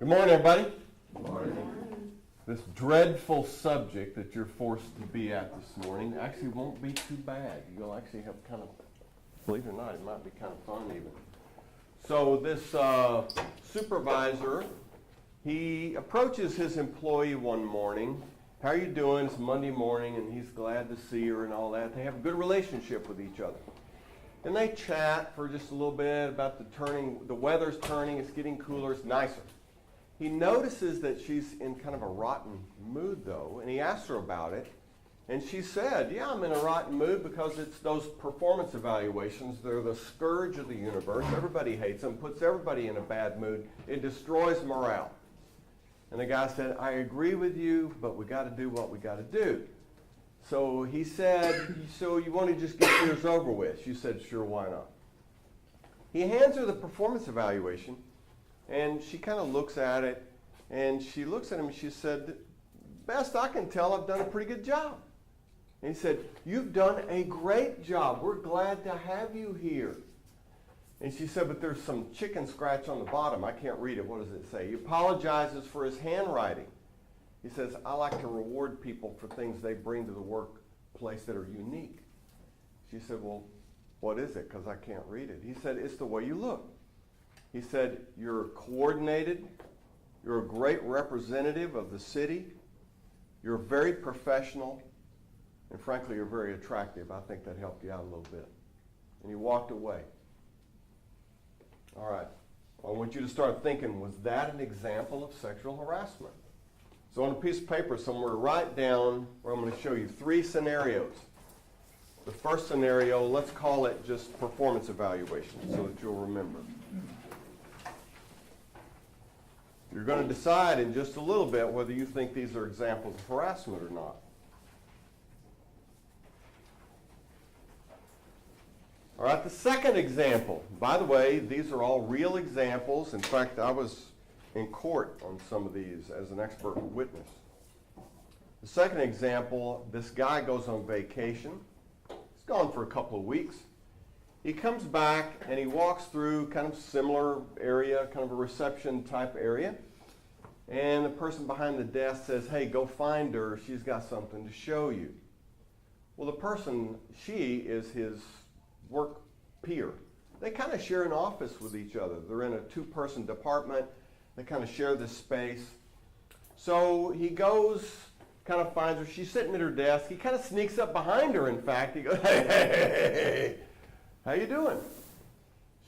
Good morning, everybody. Good morning. This dreadful subject that you're forced to be at this morning actually won't be too bad. You'll actually have kind of, believe it or not, it might be kind of fun even. So this supervisor, he approaches his employee one morning. How are you doing? It's Monday morning, and he's glad to see her and all that. They have a good relationship with each other. And they chat for just a little bit about the weather's turning, it's getting cooler, it's nicer. He notices that she's in kind of a rotten mood, though, and he asks her about it. And she said, yeah, I'm in a rotten mood because it's those performance evaluations. They're the scourge of the universe. Everybody hates them, puts everybody in a bad mood. It destroys morale. And the guy said, I agree with you, but we got to do what we got to do. So he said, so you want to just get yours over with? She said, sure, why not? He hands her the performance evaluation, and she kind of looks at it, and she looks at him, and she said, best I can tell, I've done a pretty good job. And he said, you've done a great job. We're glad to have you here. And she said, but there's some chicken scratch on the bottom. I can't read it. What does it say? He apologizes for his handwriting. He says, I like to reward people for things they bring to the workplace that are unique. She said, well, what is it? Because I can't read it. He said, it's the way you look. He said, you're coordinated. You're a great representative of the city. You're very professional. And frankly, you're very attractive. I think that helped you out a little bit. And he walked away. All right. I want you to start thinking, was that an example of sexual harassment? So on a piece of paper somewhere, write down where I'm going to show you 3 scenarios. The first scenario, let's call it just performance evaluation so that you'll remember. You're going to decide in just a little bit whether you think these are examples of harassment or not. All right, the second example. By the way, these are all real examples. In fact, I was in court on some of these as an expert witness. The second example, this guy goes on vacation. He's gone for a couple of weeks. He comes back and he walks through kind of similar area, kind of a reception type area. And the person behind the desk says, hey, go find her. She's got something to show you. Well, the person, she is his work peer. They kind of share an office with each other. They're in a 2-person department. They kind of share this space. So he goes, kind of finds her. She's sitting at her desk. He kind of sneaks up behind her, in fact. He goes, hey, how you doing?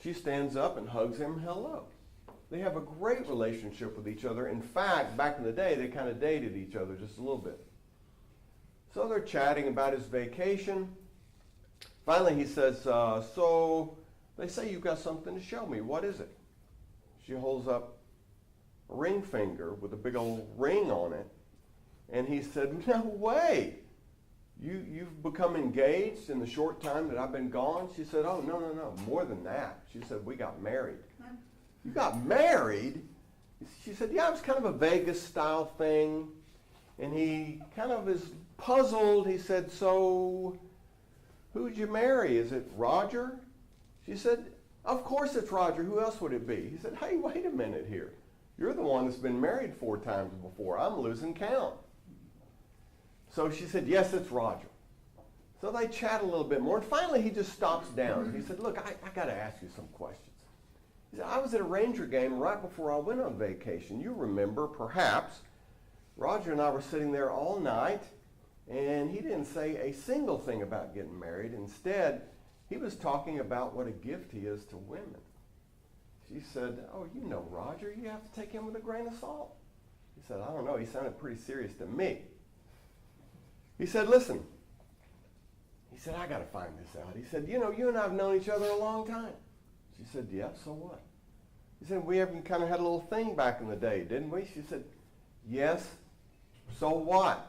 She stands up and hugs him, hello. They have a great relationship with each other. In fact, back in the day, they kind of dated each other just a little bit. So they're chatting about his vacation. Finally, he says, so they say you've got something to show me. What is it? She holds up a ring finger with a big old ring on it. And he said, no way. You've become engaged in the short time that I've been gone? She said, oh, no, more than that. She said, we got married. You got married? She said, yeah, it was kind of a Vegas style thing. And he kind of is puzzled. He said, so who'd you marry? Is it Roger? She said, of course it's Roger. Who else would it be? He said, hey, wait a minute here. You're the one that's been married 4 times before. I'm losing count. So she said, yes, it's Roger. So they chat a little bit more. And finally, he just stops down. He said, look, I got to ask you some questions. He said, I was at a Ranger game right before I went on vacation. You remember, perhaps, Roger and I were sitting there all night, and he didn't say a single thing about getting married. Instead, he was talking about what a gift he is to women. She said, oh, you know Roger. You have to take him with a grain of salt. He said, I don't know. He sounded pretty serious to me. He said, listen. He said, I got to find this out. He said, you know, you and I have known each other a long time. She said, yeah, so what? He said, we even kind of had a little thing back in the day, didn't we? She said, yes, so what?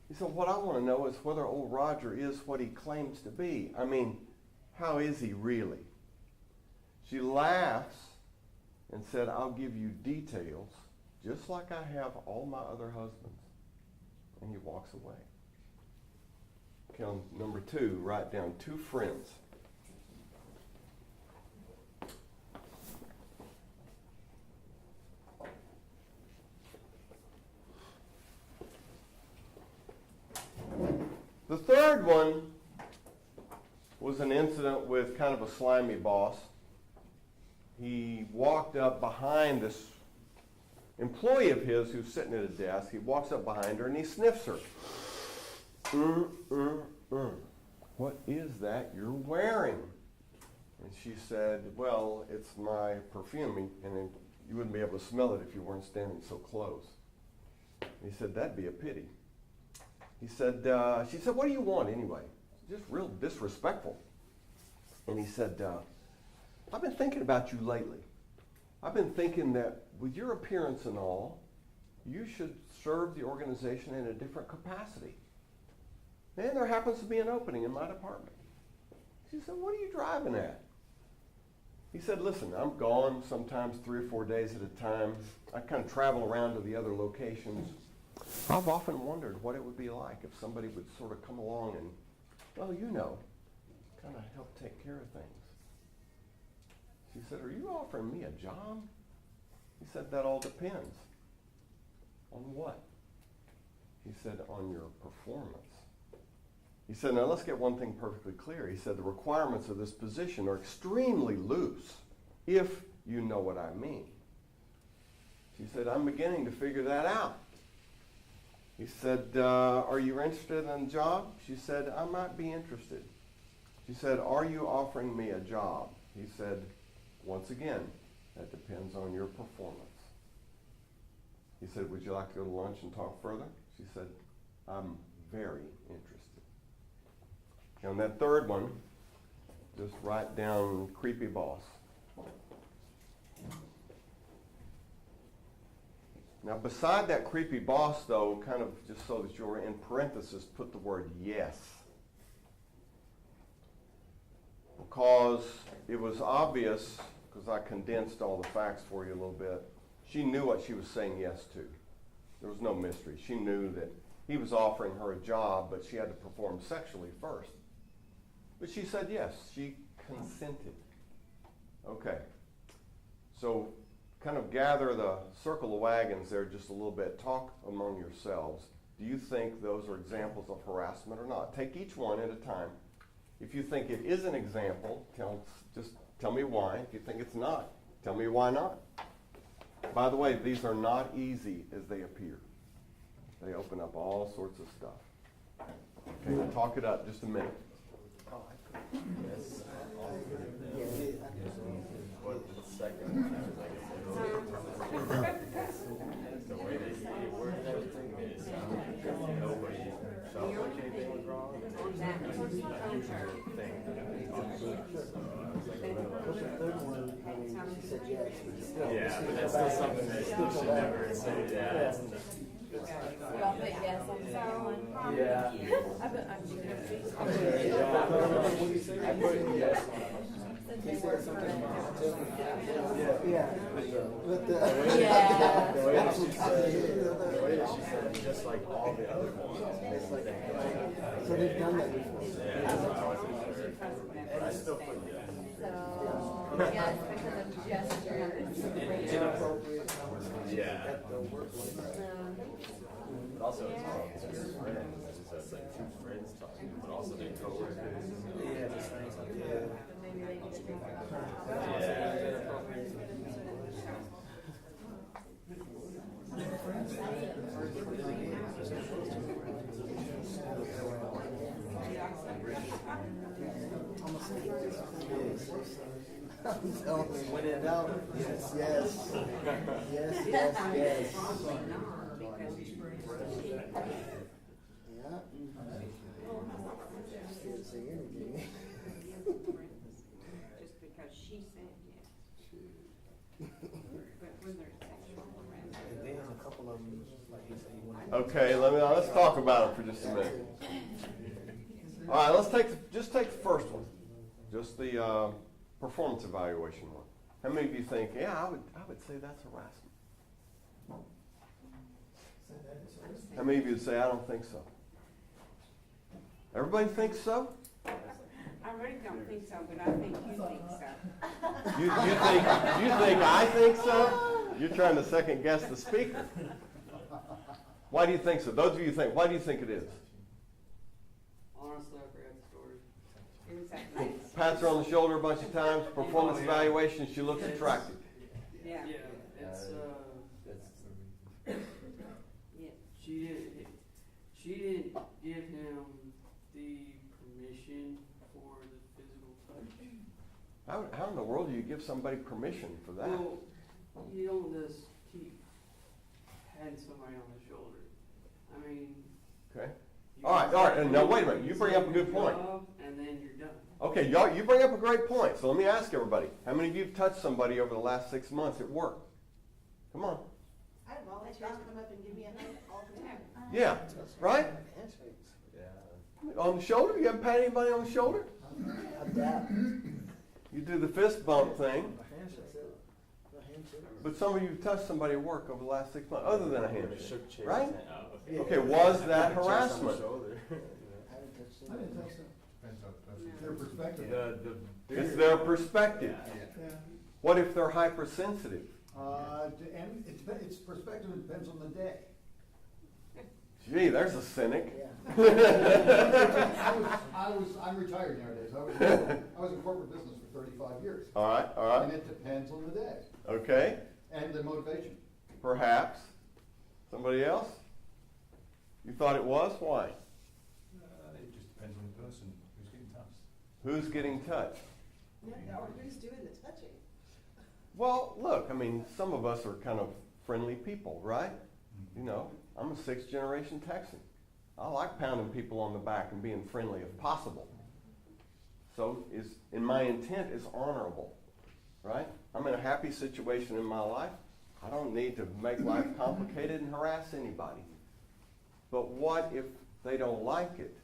He said, what I want to know is whether old Roger is what he claims to be. I mean, how is he really? She laughs and said, I'll give you details, just like I have all my other husbands. And he walks away. Okay, on number 2, write down 2 friends. The third one was an incident with kind of a slimy boss. He walked up behind this employee of his who's sitting at a desk. He walks up behind her and he sniffs her. What is that you're wearing? And she said, well, it's my perfume, and you wouldn't be able to smell it if you weren't standing so close. He said, that'd be a pity. She said, what do you want anyway? Just real disrespectful. And he said, I've been thinking about you lately. I've been thinking that with your appearance and all, you should serve the organization in a different capacity. And there happens to be an opening in my department. She said, what are you driving at? He said, listen, I'm gone sometimes 3 or 4 days at a time. I kind of travel around to the other locations. I've often wondered what it would be like if somebody would sort of come along and, well, you know, kind of help take care of things. She said, are you offering me a job? He said, that all depends. On what? He said, on your performance. He said, now let's get one thing perfectly clear. He said, the requirements of this position are extremely loose, if you know what I mean. She said, I'm beginning to figure that out. He said, are you interested in a job? She said, I might be interested. She said, are you offering me a job? He said, once again, that depends on your performance. He said, would you like to go to lunch and talk further? She said, I'm very interested. And that third one, just write down creepy boss. Now beside that creepy boss though, kind of just so that you're in parentheses, put the word yes. Because it was obvious, because I condensed all the facts for you a little bit, she knew what she was saying yes to. There was no mystery. She knew that he was offering her a job, but she had to perform sexually first. But she said yes. She consented. Okay. So kind of gather the circle of wagons there just a little bit. Talk among yourselves. Do you think those are examples of harassment or not? Take each one at a time. If you think it is an example, just tell me why. If you think it's not, tell me why not. By the way, these are not easy as they appear. They open up all sorts of stuff. Okay, we'll talk it up just a minute. Yeah, but that's still something that you should never say. Yeah. Y'all put yes on that one? Yeah. I put I'm doing it. I put yes. Since they work for it. Yeah. Yeah. The way that she said, just like all the other ones. It's like, So they've done that before. yeah, I wasn't sure. But I still put yes. So, yes, because of gestures. Inappropriate. Yeah. But also Yeah. it's just friends. So it's like two friends talking, but also their coworkers. Yeah, just saying something. Maybe they need to think about I'm telling you, when in doubt, yes, yes. Yes, yes, yes. Yeah. She didn't say anything. Just because she said yes. But when there's sexual harassment. And then a couple of them, like you said, you want Okay, let's talk about it for just a minute. All right, let's take the first one, just the performance evaluation one. How many of you think, yeah, I would say that's harassment? How many of you would say, I don't think so? Everybody thinks so? I really don't think so, but I think you think so. You think I think so? You're trying to second guess the speaker. Why do you think so? Those of you why do you think it is? Honestly, I forgot the story. It was that nice. Pats her on the shoulder a bunch of times, performance evaluation, she looks attractive. Yeah. Yeah, it's, That's Yeah. she didn't give him the permission for the physical touch. How in the world do you give somebody permission for that? Well, you don't just keep patting somebody on the shoulder. I mean. Okay. you All right, and now you wait a minute, you bring up a good do your point. job, and then you're done. Okay, y'all, you bring up a great point. So let me ask everybody, how many of you have touched somebody over the last 6 months at work? Come on. I have volunteers come up and give me a hug all the time. Yeah, right? Handshakes. Yeah. On the shoulder? You haven't patted anybody on the shoulder? I dab. You do the fist bump thing, A handshake. A handshake. but some of you have touched somebody at work over the last 6 months, other than a handshake, Shook chairs right? and- Yeah. Okay, was that Chest on the harassment? shoulder. I haven't touched I didn't think so. Their perspective. It's their perspective. Yeah. What if they're hypersensitive? And it's perspective depends on the day. Gee, there's a cynic. Yeah. I'm retired nowadays. I was in corporate business for 35 years. All right, And it depends on the day okay, and the motivation. perhaps. Somebody else? You thought it was? Why? It just depends on the person who's getting touched. Who's getting touched? Yeah, or who's doing the touching? Well, look, I mean, some of us are kind of friendly people, right? You know, I'm a 6th generation Texan. I like pounding people on the back and being friendly if possible. So and my intent is honorable, right? I'm in a happy situation in my life. I don't need to make life complicated and harass anybody. But what if they don't like it?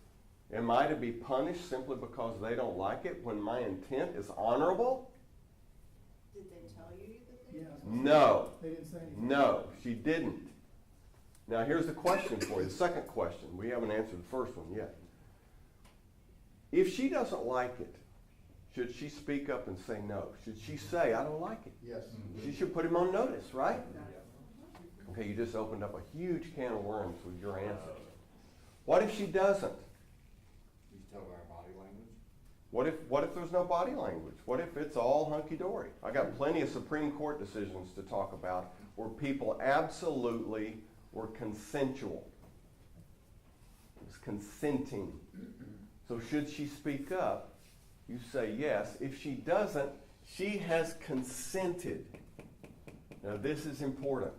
Am I to be punished simply because they don't like it when my intent is honorable? Did they tell you that they? Yeah. No. They didn't say anything. No, she didn't. Now here's the question for you, the second question. We haven't answered the first one yet. If she doesn't like it, should she speak up and say no? Should she say, I don't like it? Yes. She should put him on notice, right? Okay, you just opened up a huge can of worms with your answer. What if she doesn't? You tell by our body language. What if there's no body language? What if it's all hunky-dory? I got plenty of Supreme Court decisions to talk about where people absolutely were consensual. It was consenting. So should she speak up? You say yes. If she doesn't, she has consented. Now this is important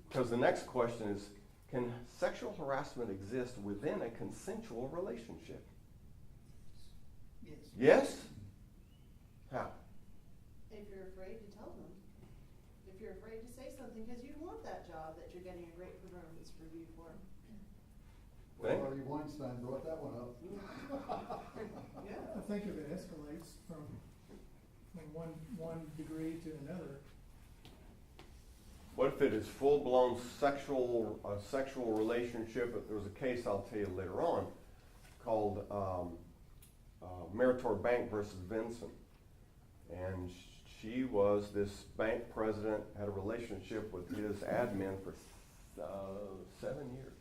because the next question is, can sexual harassment exist within a consensual relationship? Yes. Yes? How? If you're afraid to tell them. If you're afraid to say something because you want that job that you're getting a great performance review for. Think? Harvey Weinstein brought that one up. Yeah. I think if it escalates from one degree to another, What if it is full-blown sexual relationship? There was a case I'll tell you later on called Meritor Bank versus Vinson. And she was, this bank president had a relationship with his admin for 7 years.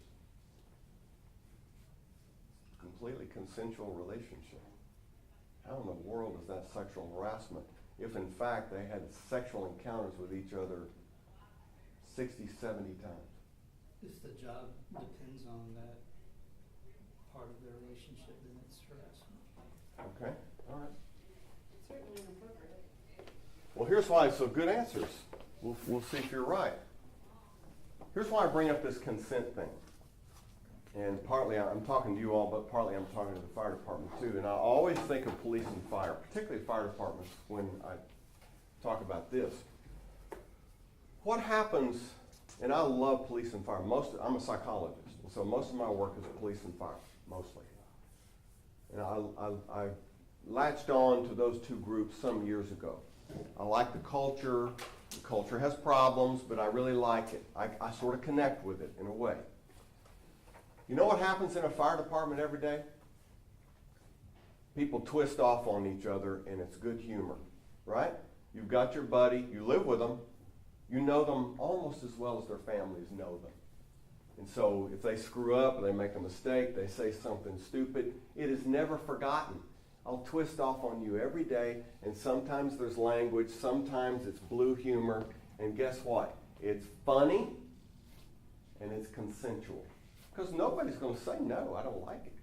Completely consensual relationship. How in the world is that sexual harassment if in fact they had sexual encounters with each other 60, 70 times? If the job depends on that part of their relationship, then it's harassment. Okay, all right. Certainly inappropriate. Well, here's why. So good answers. We'll see if you're right. Here's why I bring up this consent thing. And partly I'm talking to you all, but partly I'm talking to the fire department too. And I always think of police and fire, particularly fire departments, when I talk about this. What happens, and I love police and fire. I'm a psychologist, and so most of my work is police and fire, mostly. And I latched on to those two groups some years ago. I like the culture. The culture has problems, but I really like it. I sort of connect with it in a way. You know what happens in a fire department every day? People twist off on each other, and it's good humor, right? You've got your buddy, you live with them, you know them almost as well as their families know them. And so if they screw up, or they make a mistake, they say something stupid, it is never forgotten. I'll twist off on you every day, and sometimes there's language, sometimes it's blue humor, and guess what? It's funny, and it's consensual. Because nobody's going to say, no, I don't like it,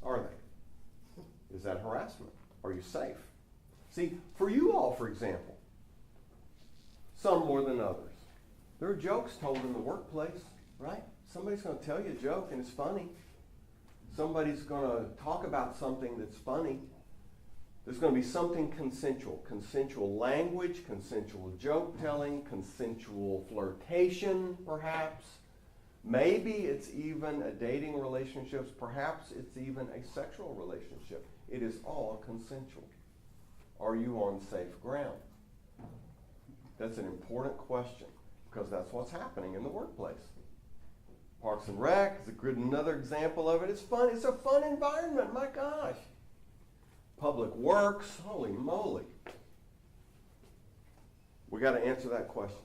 are they? Is that harassment? Are you safe? See, for you all, for example, some more than others, there are jokes told in the workplace, right? Somebody's going to tell you a joke, and it's funny. Somebody's going to talk about something that's funny. There's going to be something consensual. Consensual language, consensual joke telling, consensual flirtation, perhaps. Maybe it's even a dating relationship. Perhaps it's even a sexual relationship. It is all consensual. Are you on safe ground? That's an important question because that's what's happening in the workplace. Parks and Rec is another example of it. It's fun. It's a fun environment. My gosh. Public Works. Holy moly. We got to answer that question.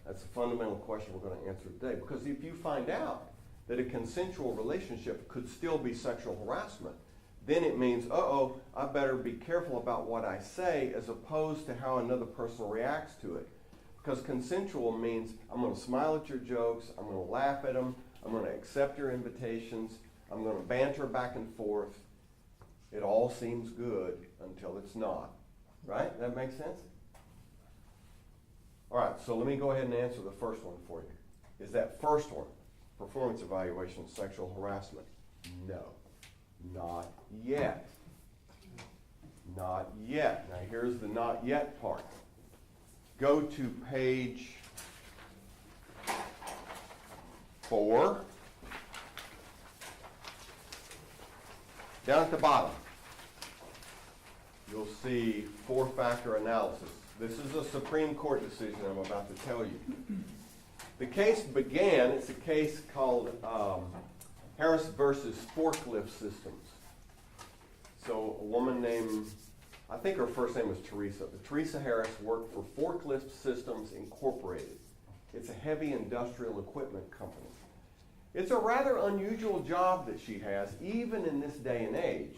That's a fundamental question we're going to answer today. Because if you find out that a consensual relationship could still be sexual harassment, then it means, I better be careful about what I say as opposed to how another person reacts to it. Because consensual means I'm going to smile at your jokes, I'm going to laugh at them, I'm going to accept your invitations, I'm going to banter back and forth. It all seems good until it's not. Right? That makes sense? All right, so let me go ahead and answer the first one for you. Is that first one, performance evaluation, sexual harassment? No, not yet. Not yet. Now here's the not yet part. Go to page 4. Down at the bottom, you'll see 4-factor analysis. This is a Supreme Court decision I'm about to tell you. The case began, it's a case called Harris versus Forklift Systems. So a woman named, I think her first name was Teresa, but Teresa Harris worked for Forklift Systems Incorporated. It's a heavy industrial equipment company. It's a rather unusual job that she has, even in this day and age,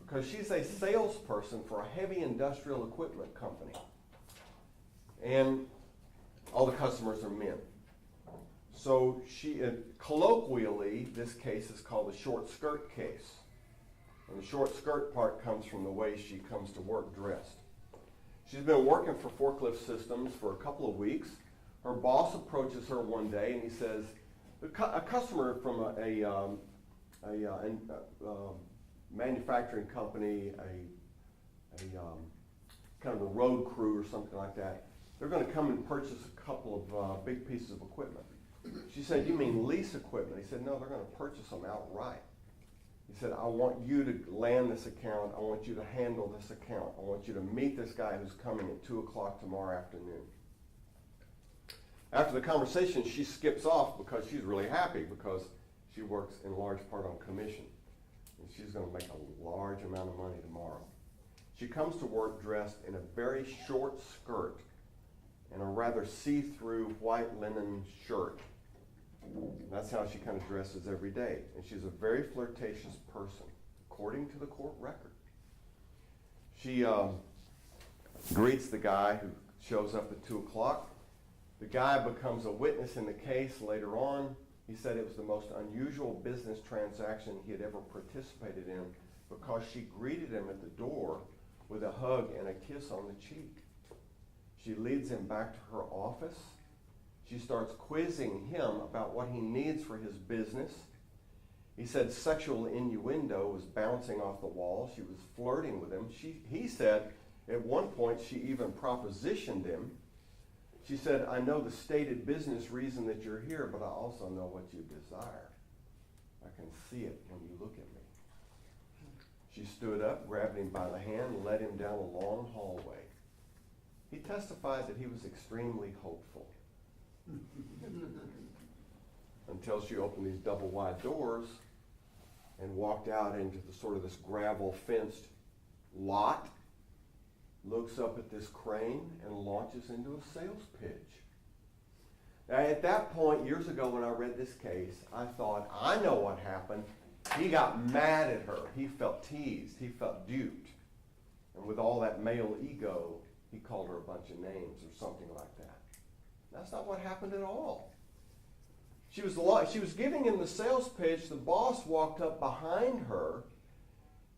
because she's a salesperson for a heavy industrial equipment company. And all the customers are men. So she, colloquially, this case is called the short skirt case. And the short skirt part comes from the way she comes to work dressed. She's been working for Forklift Systems for a couple of weeks. Her boss approaches her one day and he says, a customer from a manufacturing company, a kind of a road crew or something like that, they're going to come and purchase a couple of big pieces of equipment. She said, you mean lease equipment? He said, no, they're going to purchase them outright. He said, I want you to land this account. I want you to handle this account. I want you to meet this guy who's coming at 2 o'clock tomorrow afternoon. After the conversation, she skips off because she's really happy because she works in large part on commission. And she's going to make a large amount of money tomorrow. She comes to work dressed in a very short skirt and a rather see-through white linen shirt. That's how she kind of dresses every day. And she's a very flirtatious person, according to the court record. She greets the guy who shows up at 2 o'clock. The guy becomes a witness in the case later on. He said it was the most unusual business transaction he had ever participated in because she greeted him at the door with a hug and a kiss on the cheek. She leads him back to her office. She starts quizzing him about what he needs for his business. He said sexual innuendo was bouncing off the wall. She was flirting with him. He said at one point she even propositioned him. She said, I know the stated business reason that you're here, but I also know what you desire. I can see it when you look at me. She stood up, grabbed him by the hand, and led him down a long hallway. He testified that he was extremely hopeful. Until she opened these double wide doors and walked out into the sort of this gravel fenced lot, looks up at this crane and launches into a sales pitch. At that point, years ago when I read this case, I thought, I know what happened. He got mad at her. He felt teased. He felt duped. And with all that male ego, he called her a bunch of names or something like that. That's not what happened at all. She was giving him the sales pitch. The boss walked up behind her,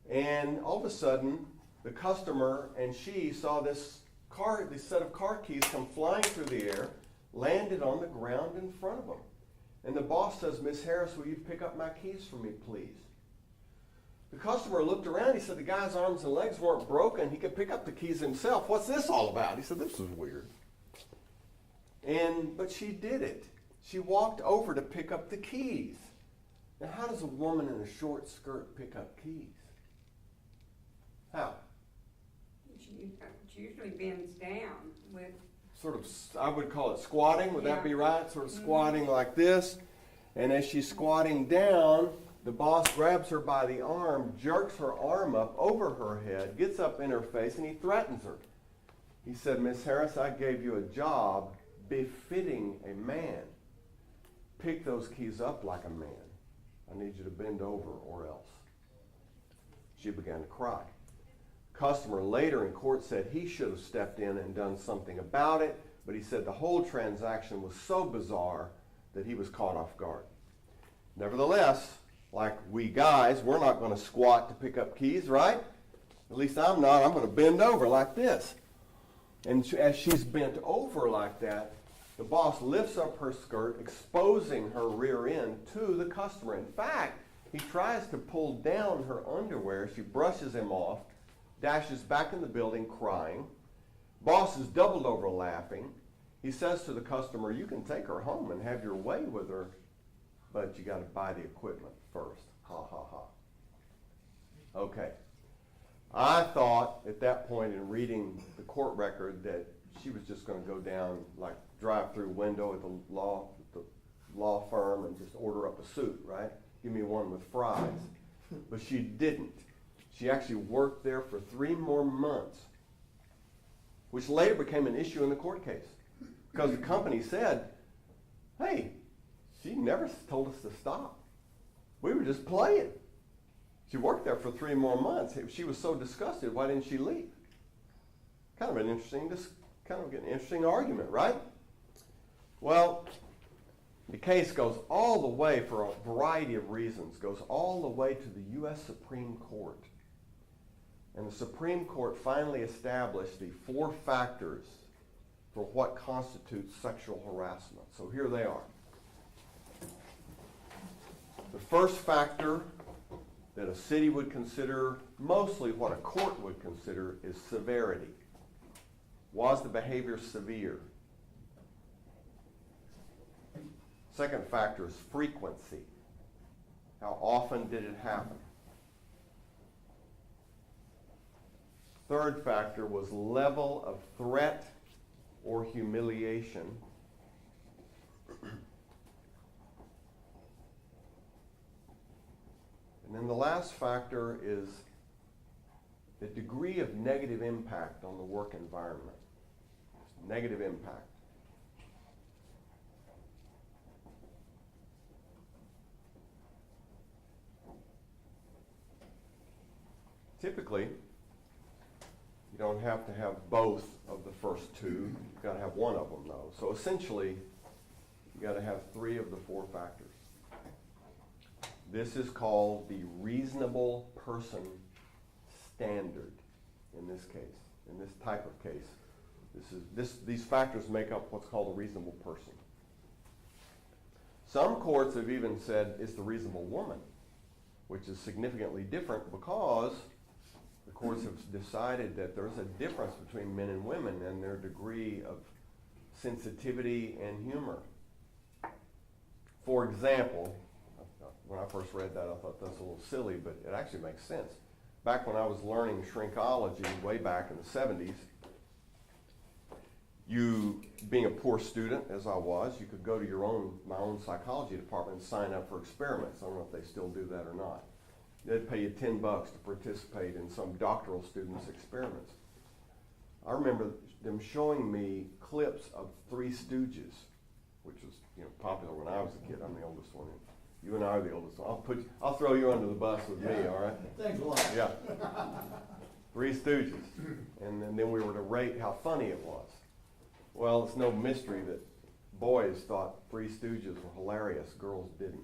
and all of a sudden, the customer and she saw this set of car keys come flying through the air, landed on the ground in front of them. And the boss says, "Miss Harris, will you pick up my keys for me, please?" The customer looked around. He said the guy's arms and legs weren't broken. He could pick up the keys himself. What's this all about? He said, "This is weird." But she did it. She walked over to pick up the keys. Now, how does a woman in a short skirt pick up keys? How? She usually bends down with, Sort of, I would call it squatting. Would that Yeah. be right? Sort of squatting like this. And as she's squatting down, the boss grabs her by the arm, jerks her arm up over her head, gets up in her face, and he threatens her. He said, "Miss Harris, I gave you a job befitting a man. Pick those keys up like a man. I need you to bend over or else." She began to cry. Customer later in court said he should have stepped in and done something about it, but he said the whole transaction was so bizarre that he was caught off guard. Nevertheless, like we guys, we're not going to squat to pick up keys, right? At least I'm not. I'm going to bend over like this. And as she's bent over like that, the boss lifts up her skirt, exposing her rear end to the customer. In fact, he tries to pull down her underwear. She brushes him off, dashes back in the building crying. Boss is doubled over laughing. He says to the customer, "You can take her home and have your way with her, but you got to buy the equipment first." Ha, ha, ha. Okay. I thought at that point in reading the court record that she was just going to go down like drive-through window at the law firm and just order up a suit, right? Give me one with fries. But she didn't. She actually worked there for 3 more months, which later became an issue in the court case because the company said, "Hey, she never told us to stop. We were just playing." She worked there for 3 more months. If she was so disgusted, why didn't she leave? Kind of an interesting argument, right? Well, the case goes all the way, for a variety of reasons, goes all the way to the U.S. Supreme Court. And the Supreme Court finally established the 4 factors for what constitutes sexual harassment. So here they are. The first factor that a city would consider, mostly what a court would consider, is severity. Was the behavior severe? Second factor is frequency. How often did it happen? Third factor was level of threat or humiliation. And then the last factor is the degree of negative impact on the work environment. Negative impact. Typically, you don't have to have both of the first 2. You've got to have one of them, though. So essentially, you've got to have 3 of the 4 factors. This is called the reasonable person standard in this case, in this type of case. These factors make up what's called a reasonable person. Some courts have even said it's the reasonable woman, which is significantly different because the courts have decided that there's a difference between men and women and their degree of sensitivity and humor. For example, when I first read that, I thought that's a little silly, but it actually makes sense. Back when I was learning shrinkology way back in the 70s, you, being a poor student as I was, you could go to my own psychology department and sign up for experiments. I don't know if they still do that or not. They'd pay you $10 to participate in some doctoral students' experiments. I remember them showing me clips of 3 Stooges which was, popular when I was a kid. I'm the oldest one. You and I are the oldest one. I'll throw you under the bus with me, all right? Thanks a lot. Yeah. Three Stooges. And then we were to rate how funny it was. Well, it's no mystery that boys thought Three Stooges were hilarious, girls didn't.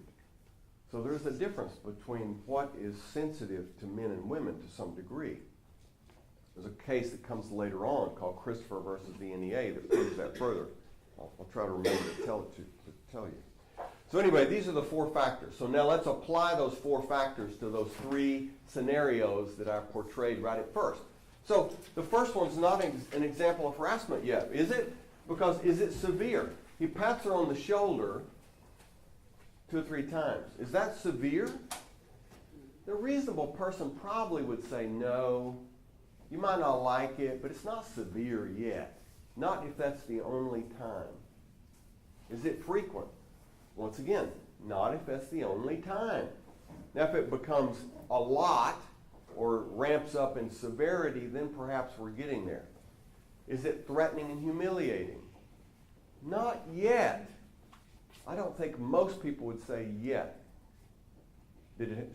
So there's a difference between what is sensitive to men and women to some degree. There's a case that comes later on called Christopher versus the NEA that proves that further. I'll try to remember to tell you. So anyway, these are the 4 factors. So now let's apply those 4 factors to those 3 scenarios that I portrayed right at first. So the first one's not an example of harassment yet, is it? Because is it severe? He pats her on the shoulder 2 or 3 times. Is that severe? The reasonable person probably would say no. You might not like it, but it's not severe yet. Not if that's the only time. Is it frequent? Once again, not if that's the only time. Now, if it becomes a lot or ramps up in severity, then perhaps we're getting there. Is it threatening and humiliating? Not yet. I don't think most people would say yet.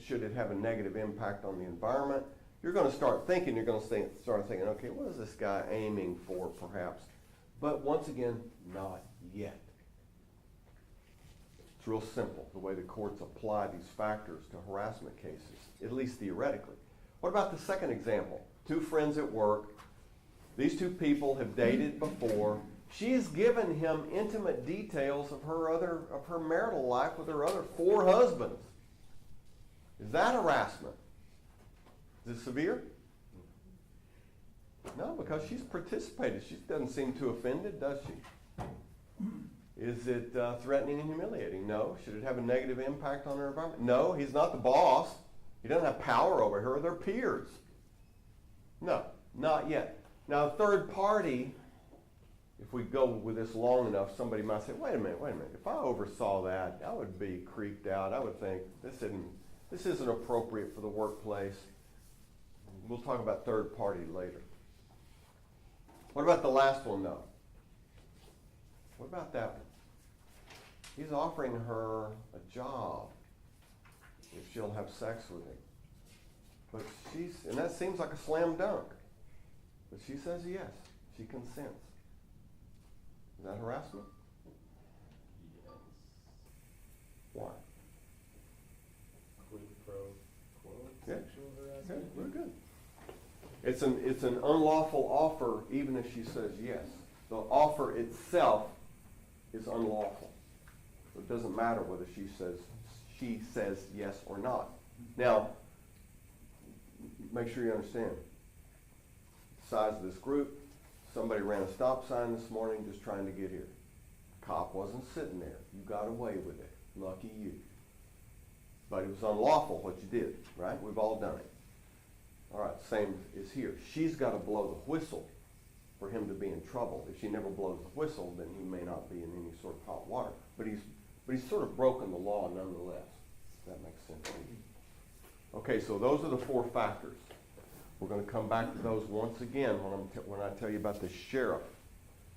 Should it have a negative impact on the environment? You're going to start thinking, okay, what is this guy aiming for, perhaps? But once again, not yet. It's real simple, the way the courts apply these factors to harassment cases, at least theoretically. What about the second example? 2 friends at work. These 2 people have dated before. She has given him intimate details of her marital life with her other 4 husbands. Is that harassment? Is it severe? No, because she's participated. She doesn't seem too offended, does she? Is it threatening and humiliating? No. Should it have a negative impact on her environment? No, he's not the boss. He doesn't have power over her. They're peers. No, not yet. Now, a third party, if we go with this long enough, somebody might say, wait a minute. If I oversaw that, I would be creeped out. I would think this isn't appropriate for the workplace. We'll talk about third party later. What about the last one, though? What about that one? He's offering her a job if she'll have sex with him. But and that seems like a slam dunk. But she says yes. She consents. Is that harassment? Yes. Why? Quid pro quo, Yeah. sexual harassment. Okay, we're good. It's an unlawful offer even if she says yes. The offer itself is unlawful. So it doesn't matter whether she says yes or not. Now, make sure you understand. The size of this group, somebody ran a stop sign this morning just trying to get here. Cop wasn't sitting there. You got away with it. Lucky you. But it was unlawful what you did, right? We've all done it. All right, same is here. She's got to blow the whistle for him to be in trouble. If she never blows the whistle, then he may not be in any sort of hot water. But he's sort of broken the law nonetheless. If that makes sense to you. Okay, so those are the 4 factors. We're going to come back to those once again when I tell you about the sheriff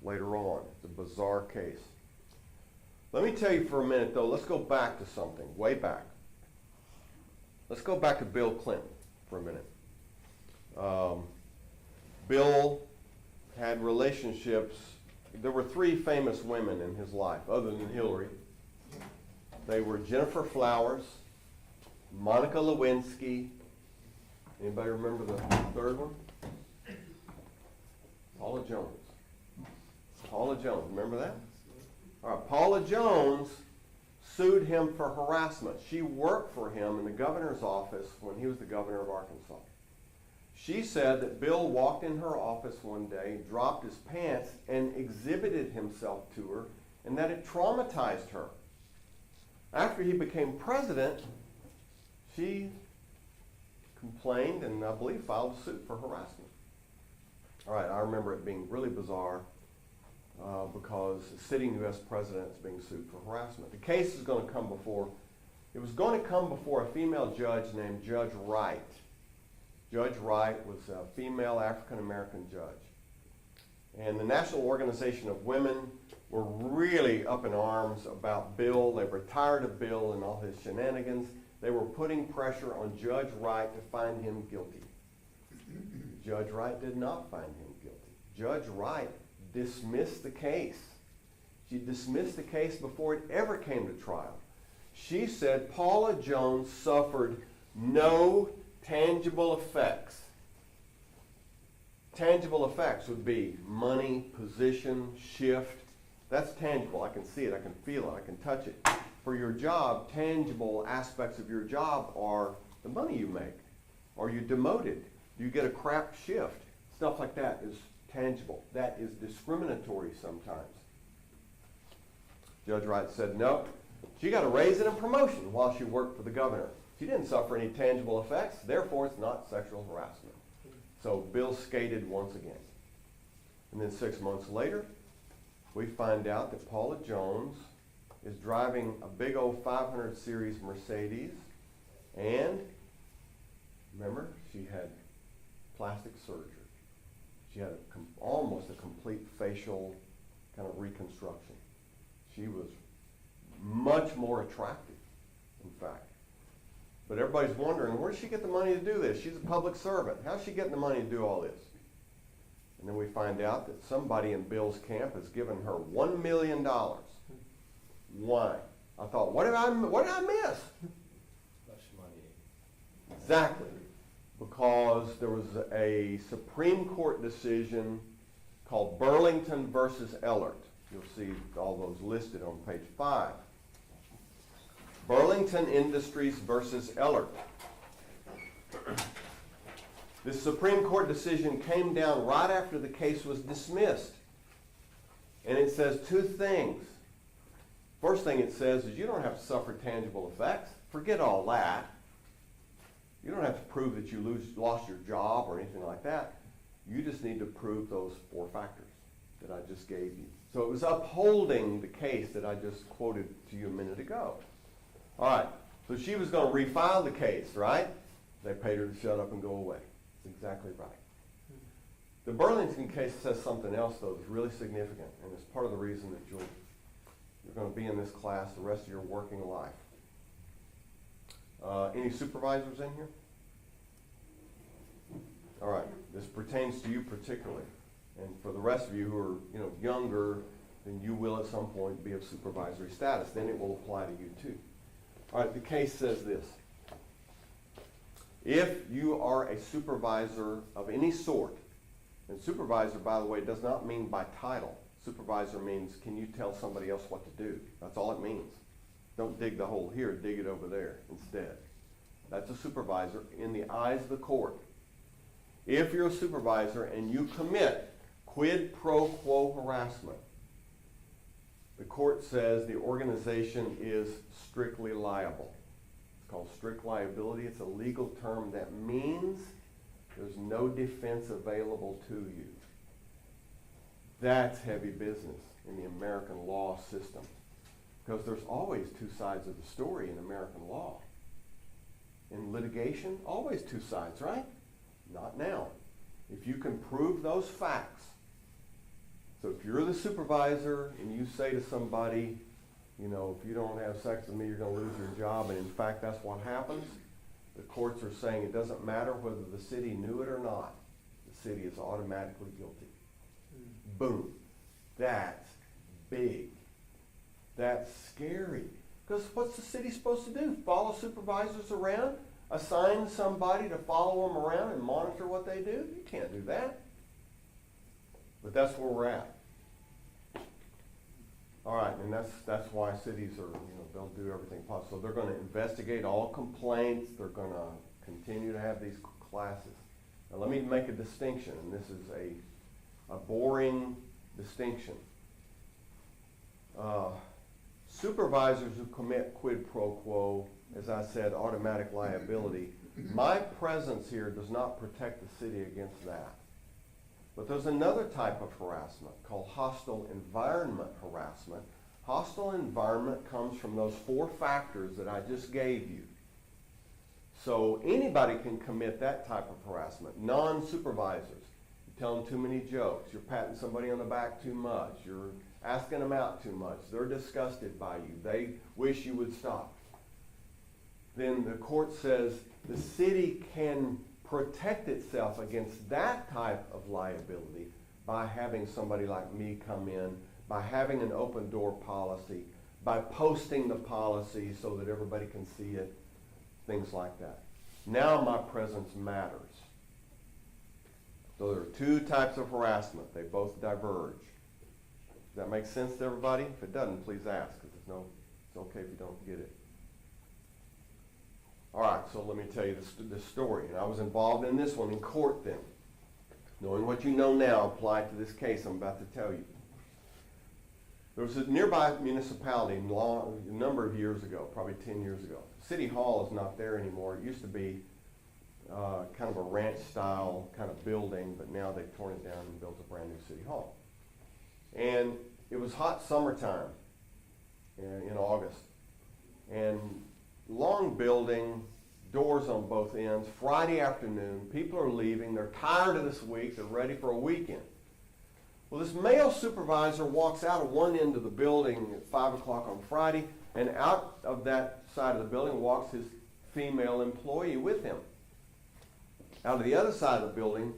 later on. It's a bizarre case. Let me tell you for a minute, though, let's go back to something, way back. Let's go back to Bill Clinton for a minute. Bill had relationships. There were 3 famous women in his life, other than Hillary. They were Jennifer Flowers, Monica Lewinsky. Anybody remember the third one? Paula Jones. Paula Jones, remember that? All right, Paula Jones sued him for harassment. She worked for him in the governor's office when he was the governor of Arkansas. She said that Bill walked in her office one day, dropped his pants, and exhibited himself to her, and that it traumatized her. After he became president, she complained and I believe filed a suit for harassment. All right, I remember it being really bizarre because a sitting U.S. president is being sued for harassment. The case is going to come before, it was going to come before a female judge named Judge Wright. Judge Wright was a female African-American judge. And the National Organization of Women were really up in arms about Bill. They were tired of Bill and all his shenanigans. They were putting pressure on Judge Wright to find him guilty. Judge Wright did not find him guilty. Judge Wright dismissed the case. She dismissed the case before it ever came to trial. She said Paula Jones suffered no tangible effects. Tangible effects would be money, position, shift. That's tangible. I can see it, I can feel it, I can touch it. For your job, tangible aspects of your job are the money you make. Are you demoted? Do you get a crap shift? Stuff like that is tangible. That is discriminatory sometimes. Judge Wright said no. She got a raise and a promotion while she worked for the governor. She didn't suffer any tangible effects, therefore it's not sexual harassment. So Bill skated once again. And then 6 months later, we find out that Paula Jones is driving a big old 500 series Mercedes, and remember, she had plastic surgery. She had almost a complete facial kind of reconstruction. She was much more attractive, in fact. But everybody's wondering, where does she get the money to do this? She's a public servant. How's she getting the money to do all this? And then we find out that somebody in Bill's camp has given her $1 million. Why? I thought, what did I miss? Hush money. Exactly. Because there was a Supreme Court decision called Burlington versus Ehlert. You'll see all those listed on page 5. Burlington Industries versus Ehlert. This Supreme Court decision came down right after the case was dismissed. And it says two things. First thing it says is you don't have to suffer tangible effects. Forget all that. You don't have to prove that you lost your job or anything like that. You just need to prove those 4 factors that I just gave you. So it was upholding the case that I just quoted to you a minute ago. All right, so she was going to refile the case, right? They paid her to shut up and go away. That's exactly right. The Burlington case says something else, though, that's really significant, and it's part of the reason that you're going to be in this class the rest of your working life. Any supervisors in here? All right, this pertains to you particularly. And for the rest of you who are younger, then you will at some point be of supervisory status. Then it will apply to you too. All right, the case says this. If you are a supervisor of any sort, and supervisor, by the way, does not mean by title. Supervisor means, can you tell somebody else what to do? That's all it means. Don't dig the hole here, dig it over there instead. That's a supervisor in the eyes of the court. If you're a supervisor and you commit quid pro quo harassment, the court says the organization is strictly liable. It's called strict liability. It's a legal term that means there's no defense available to you. That's heavy business in the American law system, because there's always 2 sides of the story in American law. In litigation, always 2 sides, right? Not now. If you can prove those facts. So if you're the supervisor and you say to somebody, if you don't have sex with me, you're going to lose your job, and in fact that's what happens, the courts are saying it doesn't matter whether the city knew it or not. The city is automatically guilty. Boom. That's big. That's scary. Because what's the city supposed to do? Follow supervisors around? Assign somebody to follow them around and monitor what they do? You can't do that. But that's where we're at. All right, and that's why cities are, they'll do everything possible. So they're going to investigate all complaints. They're going to continue to have these classes. Now let me make a distinction, and this is a boring distinction. Supervisors who commit quid pro quo, as I said, automatic liability. My presence here does not protect the city against that. But there's another type of harassment called hostile environment harassment. Hostile environment comes from those 4 factors that I just gave you. So anybody can commit that type of harassment, non-supervisors. You telling too many jokes, you're patting somebody on the back too much, you're asking them out too much, they're disgusted by you, they wish you would stop, then the court says the city can protect itself against that type of liability by having somebody like me come in, by having an open door policy, by posting the policy so that everybody can see it, things like that. Now my presence matters. So there are two types of harassment. They both diverge. Does that make sense to everybody? If it doesn't, please ask, because it's okay if you don't get it. All right, so let me tell you this story. And I was involved in this one in court then. Knowing what you know now, apply to this case I'm about to tell you. There was a nearby municipality a number of years ago, probably 10 years ago. City Hall is not there anymore. It used to be kind of a ranch-style kind of building, but now they've torn it down and built a brand new City Hall. And it was hot summertime in August. And long building, doors on both ends, Friday afternoon, people are leaving, they're tired of this week, they're ready for a weekend. Well, this male supervisor walks out of one end of the building at 5 o'clock on Friday, and out of that side of the building walks his female employee with him. Out of the other side of the building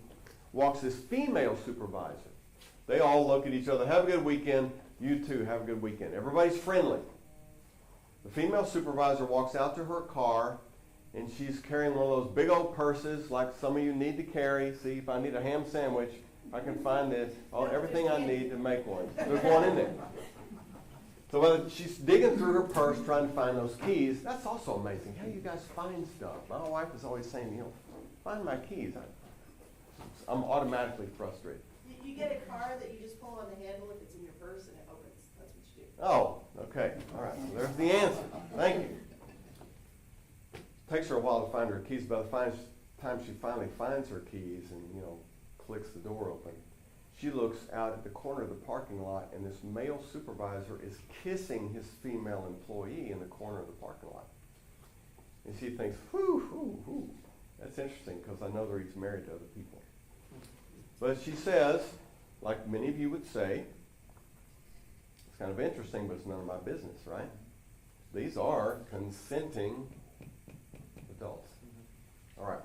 walks this female supervisor. They all look at each other, have a good weekend, you too, have a good weekend. Everybody's friendly. The female supervisor walks out to her car, and she's carrying one of those big old purses like some of you need to carry. See, if I need a ham sandwich, I can find this, everything I need to make one. There's one in there. So while she's digging through her purse trying to find those keys, that's also amazing. How do you guys find stuff? My wife is always saying, find my keys. I'm automatically frustrated. You get a car that you just pull on the handle if it's in your purse and it opens. That's what you do. Oh, okay. All right. So there's the answer. Thank you. Takes her a while to find her keys. By the time she finally finds her keys and, clicks the door open, she looks out at the corner of the parking lot, and this male supervisor is kissing his female employee in the corner of the parking lot. And she thinks, whew, that's interesting, because I know that he's married to other people. But she says, like many of you would say, it's kind of interesting, but it's none of my business, right? These are consenting adults. All right.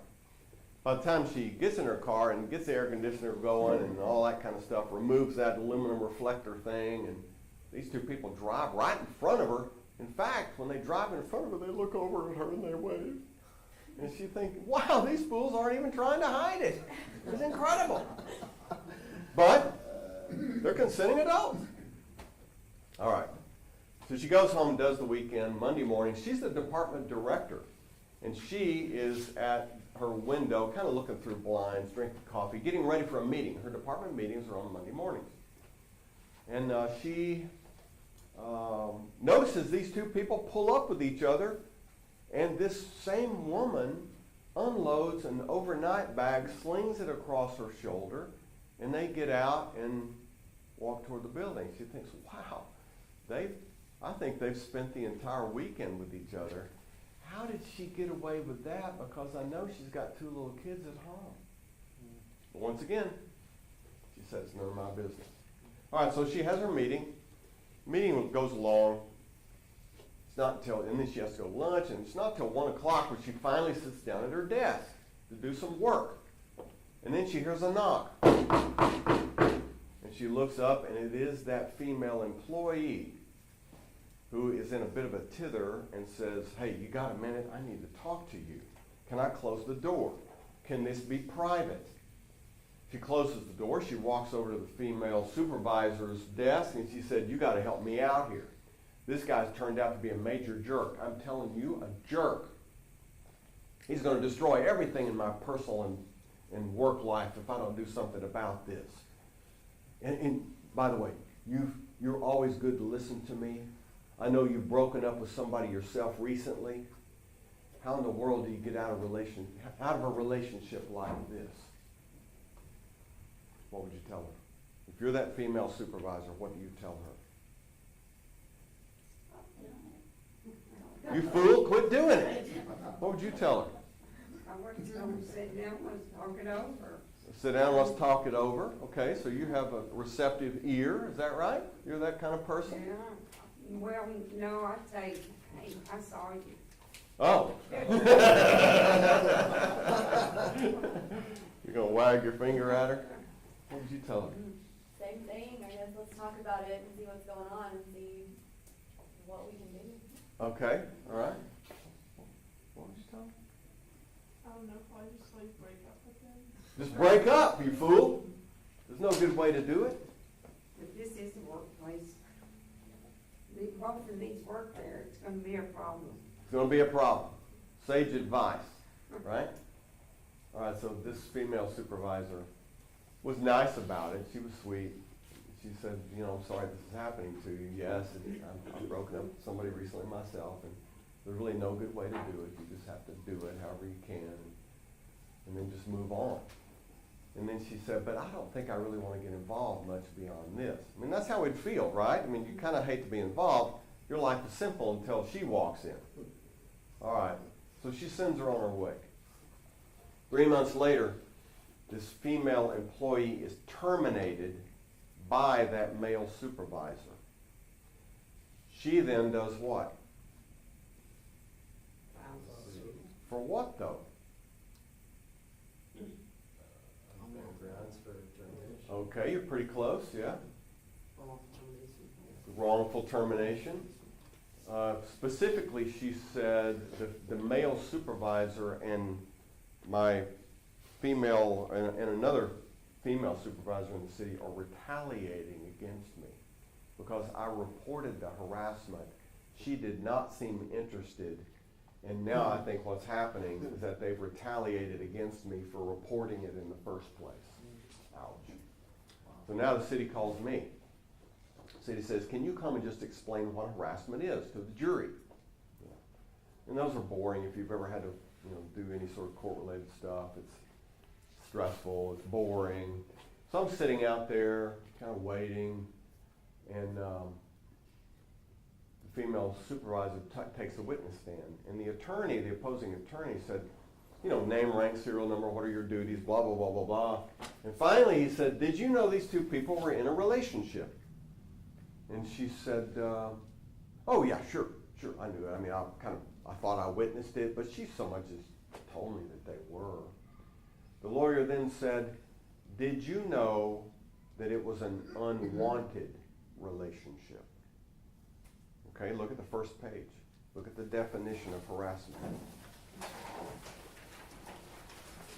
By the time she gets in her car and gets the air conditioner going and all that kind of stuff, removes that aluminum reflector thing, and these two people drive right in front of her. In fact, when they drive in front of her, they look over at her and they wave. And she thinks, wow, these fools aren't even trying to hide it. It's incredible. But they're consenting adults. All right. So she goes home and does the weekend. Monday morning, she's the department director. And she is at her window, kind of looking through blinds, drinking coffee, getting ready for a meeting. Her department meetings are on Monday mornings. And she notices these two people pull up with each other, and this same woman unloads an overnight bag, slings it across her shoulder, and they get out and walk toward the building. She thinks, wow, I think they've spent the entire weekend with each other. How did she get away with that? Because I know she's got two little kids at home. But once again, she says, it's none of my business. All right, so she has her meeting. Meeting goes along. It's not until, and then she has to go to lunch, and it's not until 1 o'clock when she finally sits down at her desk to do some work. And then she hears a knock. And she looks up, and it is that female employee who is in a bit of a tither and says, hey, you got a minute? I need to talk to you. Can I close the door? Can this be private? She closes the door. She walks over to the female supervisor's desk, and she said, you got to help me out here. This guy's turned out to be a major jerk. I'm telling you, a jerk. He's going to destroy everything in my personal and work life if I don't do something about this. And by the way, you're always good to listen to me. I know you've broken up with somebody yourself recently. How in the world do you get out of a relationship like this? What would you tell her? If you're that female supervisor, what do you tell her? You fool, quit doing it. What would you tell her? I wouldn't tell them to sit down, let's talk it over. Sit down, let's talk it over. Okay, so you have a receptive ear, is that right? You're that kind of person? Yeah, well, no, I'd say, hey, I saw you. Oh. You're gonna wag your finger at her? What would you tell her? Same thing, I guess, let's talk about it and see what's going on and see what we can do. Okay, all right. What would you tell her? I don't know, probably just like break up with them. Just break up, you fool. There's no good way to do it. If this is the workplace, both of these work there, it's gonna be a problem. It's gonna be a problem. Sage advice, right? All right, so this female supervisor was nice about it. She was sweet. She said, you know, I'm sorry this is happening to you. Yes, I've broken up with somebody recently myself, and there's really no good way to do it. You just have to do it however you can, and then just move on. And then she said, but I don't think I really want to get involved much beyond this. I mean, that's how it'd feel, right? I mean, you kind of hate to be involved. Your life is simple until she walks in. All right, so she sends her on her way. 3 months later, this female employee is terminated by that male supervisor. She then does what? For what, though? Grounds for termination. Okay, you're pretty close, yeah. Wrongful termination. Specifically, she said the male supervisor and my female and another female supervisor in the city are retaliating against me because I reported the harassment. She did not seem interested, and now I think what's happening is that they've retaliated against me for reporting it in the first place. Ouch. So now the city calls me. The city says, can you come and just explain what harassment is to the jury? And those are boring if you've ever had to do any sort of court-related stuff. It's stressful, it's boring. So I'm sitting out there kind of waiting, and the female supervisor takes a witness stand. And the attorney, the opposing attorney, said, name, rank, serial number, what are your duties, blah, blah, blah, blah, blah. And finally he said, did you know these two people were in a relationship? And she said, oh yeah, sure, I knew that. I mean, I thought I witnessed it, but she so much as told me that they were. The lawyer then said, did you know that it was an unwanted relationship? Okay, look at the first page. Look at the definition of harassment.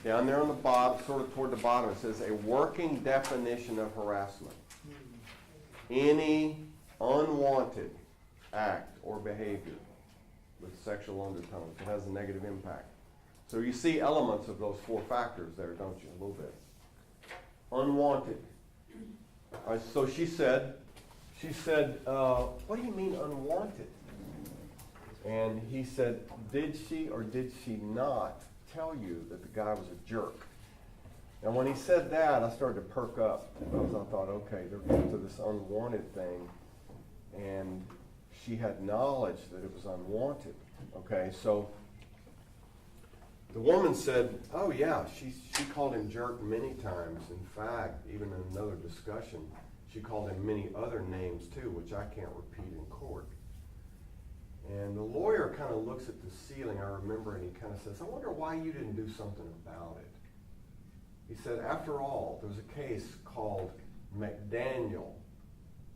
Down there on the bottom, sort of toward the bottom, it says a working definition of harassment. Any unwanted act or behavior with sexual undertones that has a negative impact. So you see elements of those 4 factors there, don't you, a little bit. Unwanted. All right, so she said, what do you mean unwanted? And he said, did she or did she not tell you that the guy was a jerk? And when he said that, I started to perk up because I thought, okay, they're getting to this unwanted thing, and she had knowledge that it was unwanted. Okay, so the woman said, oh yeah, she called him jerk many times. In fact, even in another discussion, she called him many other names too, which I can't repeat in court. And the lawyer kind of looks at the ceiling, I remember, and he kind of says, I wonder why you didn't do something about it. He said, after all, there's a case called Mcdaniel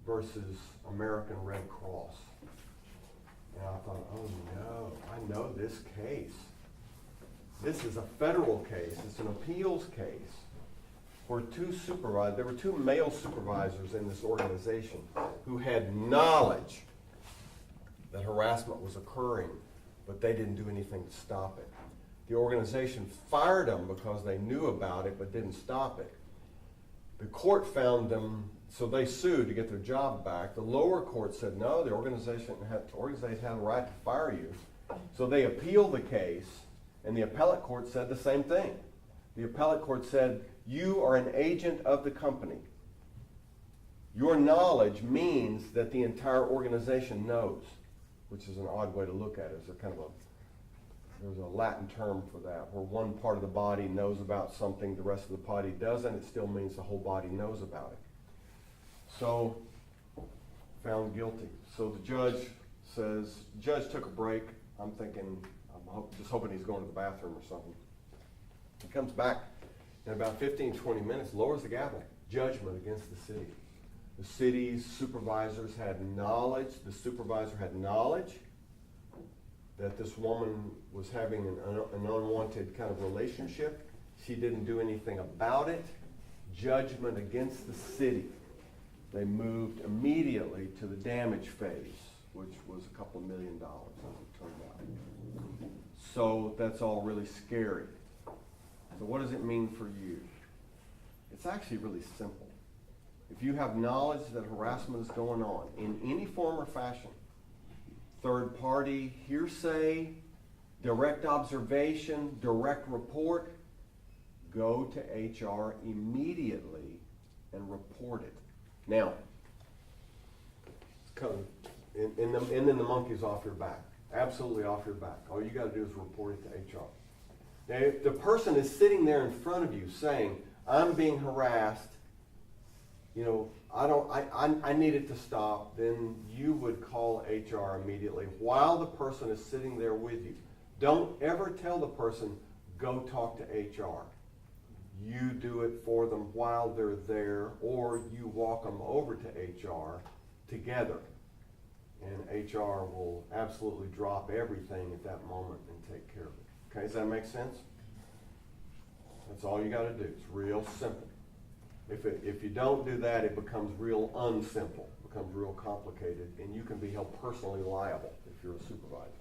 versus American Red Cross. And I thought, oh no, I know this case. This is a federal case. It's an appeals case where there were 2 male supervisors in this organization who had knowledge that harassment was occurring, but they didn't do anything to stop it. The organization fired them because they knew about it but didn't stop it. The court found them, so they sued to get their job back. The lower court said, no, the organization had a right to fire you. So they appealed the case, and the appellate court said the same thing. The appellate court said, you are an agent of the company. Your knowledge means that the entire organization knows, which is an odd way to look at it. It's a kind of a there's a Latin term for that, where one part of the body knows about something, the rest of the body doesn't. It still means the whole body knows about it. So, found guilty. So the judge took a break. I'm thinking, just hoping he's going to the bathroom or something. He comes back in about 15, 20 minutes, lowers the gavel. Judgment against the city. The city's supervisors had knowledge, the supervisor had knowledge that this woman was having an unwanted kind of relationship. She didn't do anything about it. Judgment against the city. They moved immediately to the damage phase, which was a couple $1 million, as it turned out. So that's all really scary. So what does it mean for you? It's actually really simple. If you have knowledge that harassment is going on in any form or fashion, third party hearsay, direct observation, direct report, go to HR immediately and report it. Now, and then the monkey's off your back. Absolutely off your back. All you got to do is report it to HR. Now, if the person is sitting there in front of you saying, I'm being harassed, you know, I need it to stop, then you would call HR immediately while the person is sitting there with you. Don't ever tell the person, go talk to HR. You do it for them while they're there, or you walk them over to HR together. And HR will absolutely drop everything at that moment and take care of it. Okay, does that make sense? That's all you got to do. It's real simple. If you don't do that, it becomes real unsimple, becomes real complicated, and you can be held personally liable if you're a supervisor.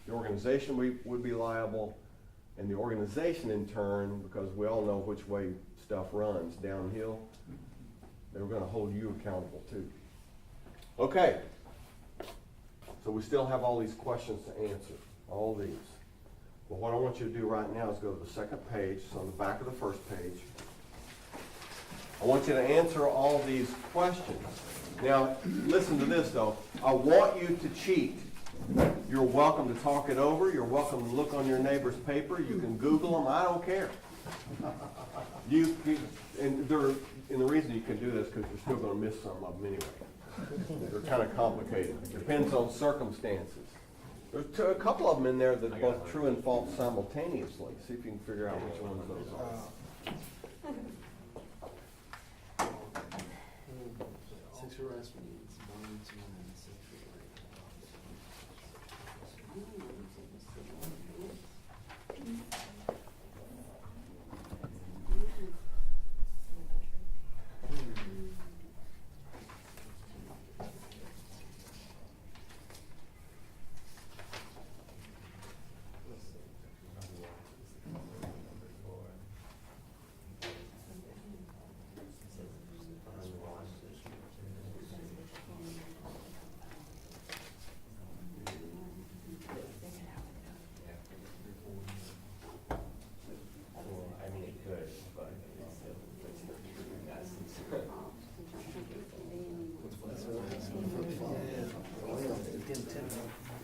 The organization would be liable, and the organization in turn, because we all know which way stuff runs, downhill, they're going to hold you accountable too. Okay, so we still have all these questions to answer, all these. But what I want you to do right now is go to the second page, so on the back of the first page. I want you to answer all these questions. Now, listen to this though. I want you to cheat. You're welcome to talk it over. You're welcome to look on your neighbor's paper. You can Google them. I don't care. And the reason you can do this is because you're still going to miss some of them anyway. They're kind of complicated. It depends on circumstances. There's a couple of them in there that are both true and false simultaneously. See if you can figure out which ones those are. Sexual harassment is violence and sexual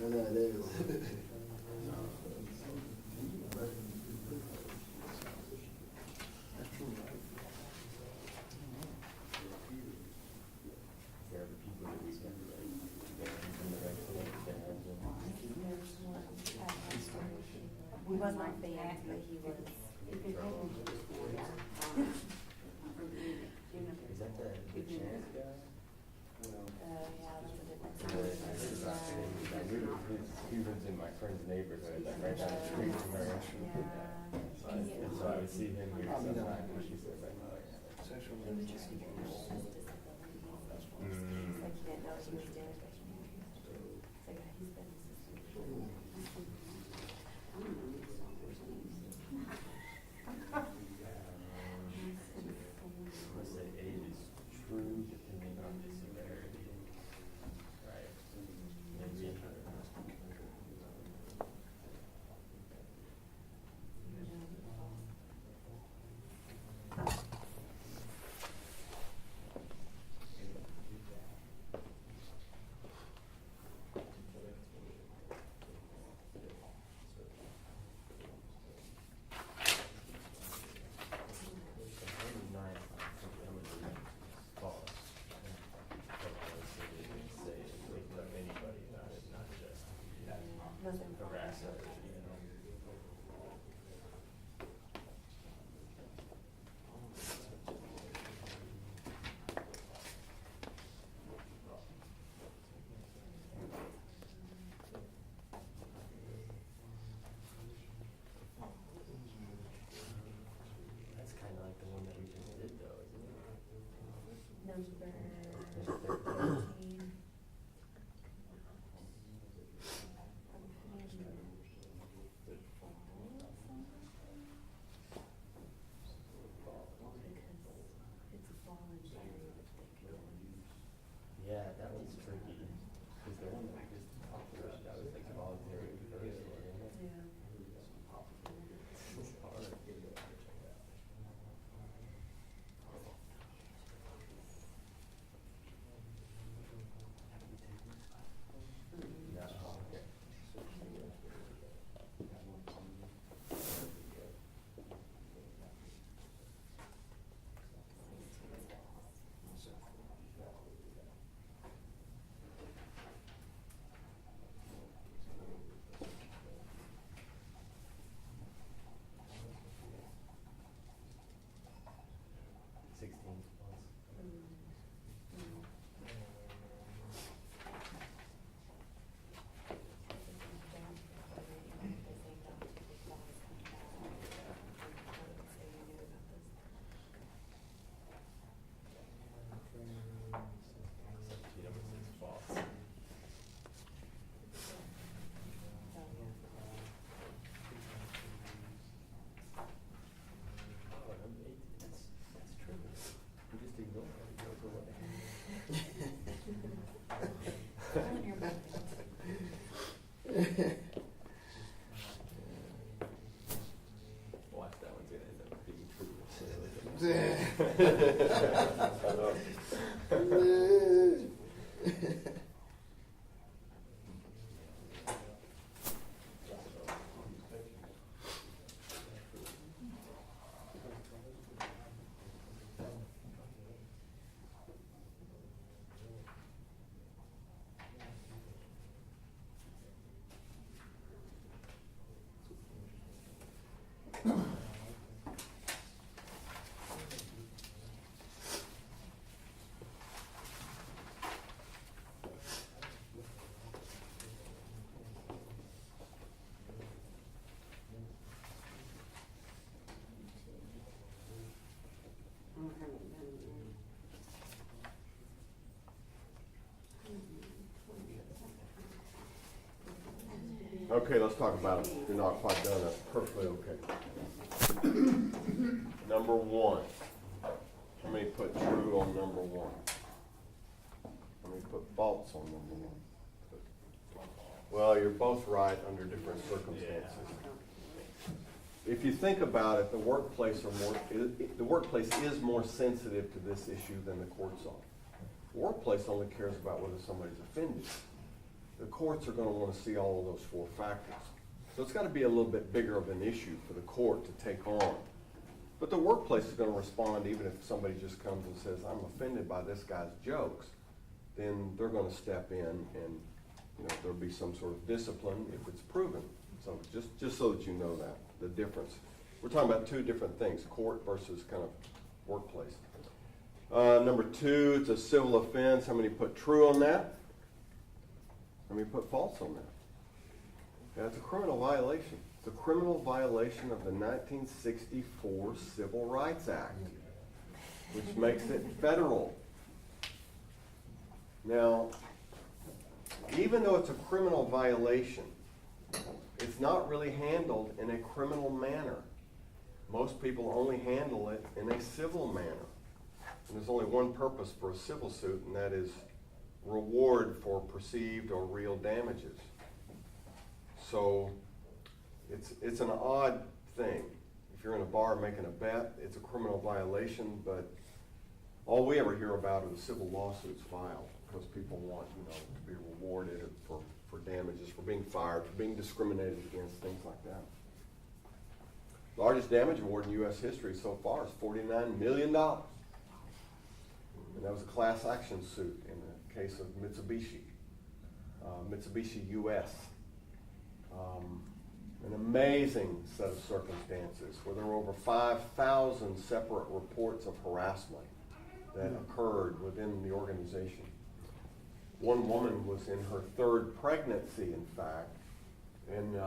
That is. He was my fan, but he was. Is that the chance guy? Yeah, that's a different He lives in my friend's neighborhood, like right down the street from her. And so I would see him here sometimes, and she said, like, oh, yeah. It was just because he's like, he didn't know he was dead. It's like, he's been Let's say age is true depending on the severity, right? Maybe. Nothing. harass her, That's kind of like the one that we just did though, isn't it? Number 13. Yeah, that one's tricky, because the one that we just talked about, that was like voluntary first, wasn't it? Yeah. It's hard. No, okay. Watch, that one's gonna end up being true. Okay, let's talk about it. You're not quite done. That's perfectly okay. Number one. How many put true on number one? How many put false on number one? Well, you're both right under different circumstances. If you think about it, the workplace is more sensitive to this issue than the courts are. The workplace only cares about whether somebody's offended. The courts are going to want to see all of those four factors. So it's got to be a little bit bigger of an issue for the court to take on. But the workplace is going to respond even if somebody just comes and says, I'm offended by this guy's jokes. Then they're going to step in and there'll be some sort of discipline if it's proven. So just so that you know that, the difference. We're talking about two different things, court versus kind of workplace. Number two, it's a civil offense. How many put true on that? How many put false on that? Yeah, it's a criminal violation. It's a criminal violation of the 1964 Civil Rights Act, which makes it federal. Now, even though it's a criminal violation, it's not really handled in a criminal manner. Most people only handle it in a civil manner. And there's only one purpose for a civil suit, and that is reward for perceived or real damages. So it's an odd thing. If you're in a bar making a bet, it's a criminal violation, but all we ever hear about are the civil lawsuits filed because people want to be rewarded for damages, for being fired, for being discriminated against, things like that. Largest damage award in U.S. history so far is $49 million. And that was a class action suit in the case of Mitsubishi, Mitsubishi U.S. An amazing set of circumstances where there were over 5,000 separate reports of harassment that occurred within the organization. One woman was in her third pregnancy, in fact, and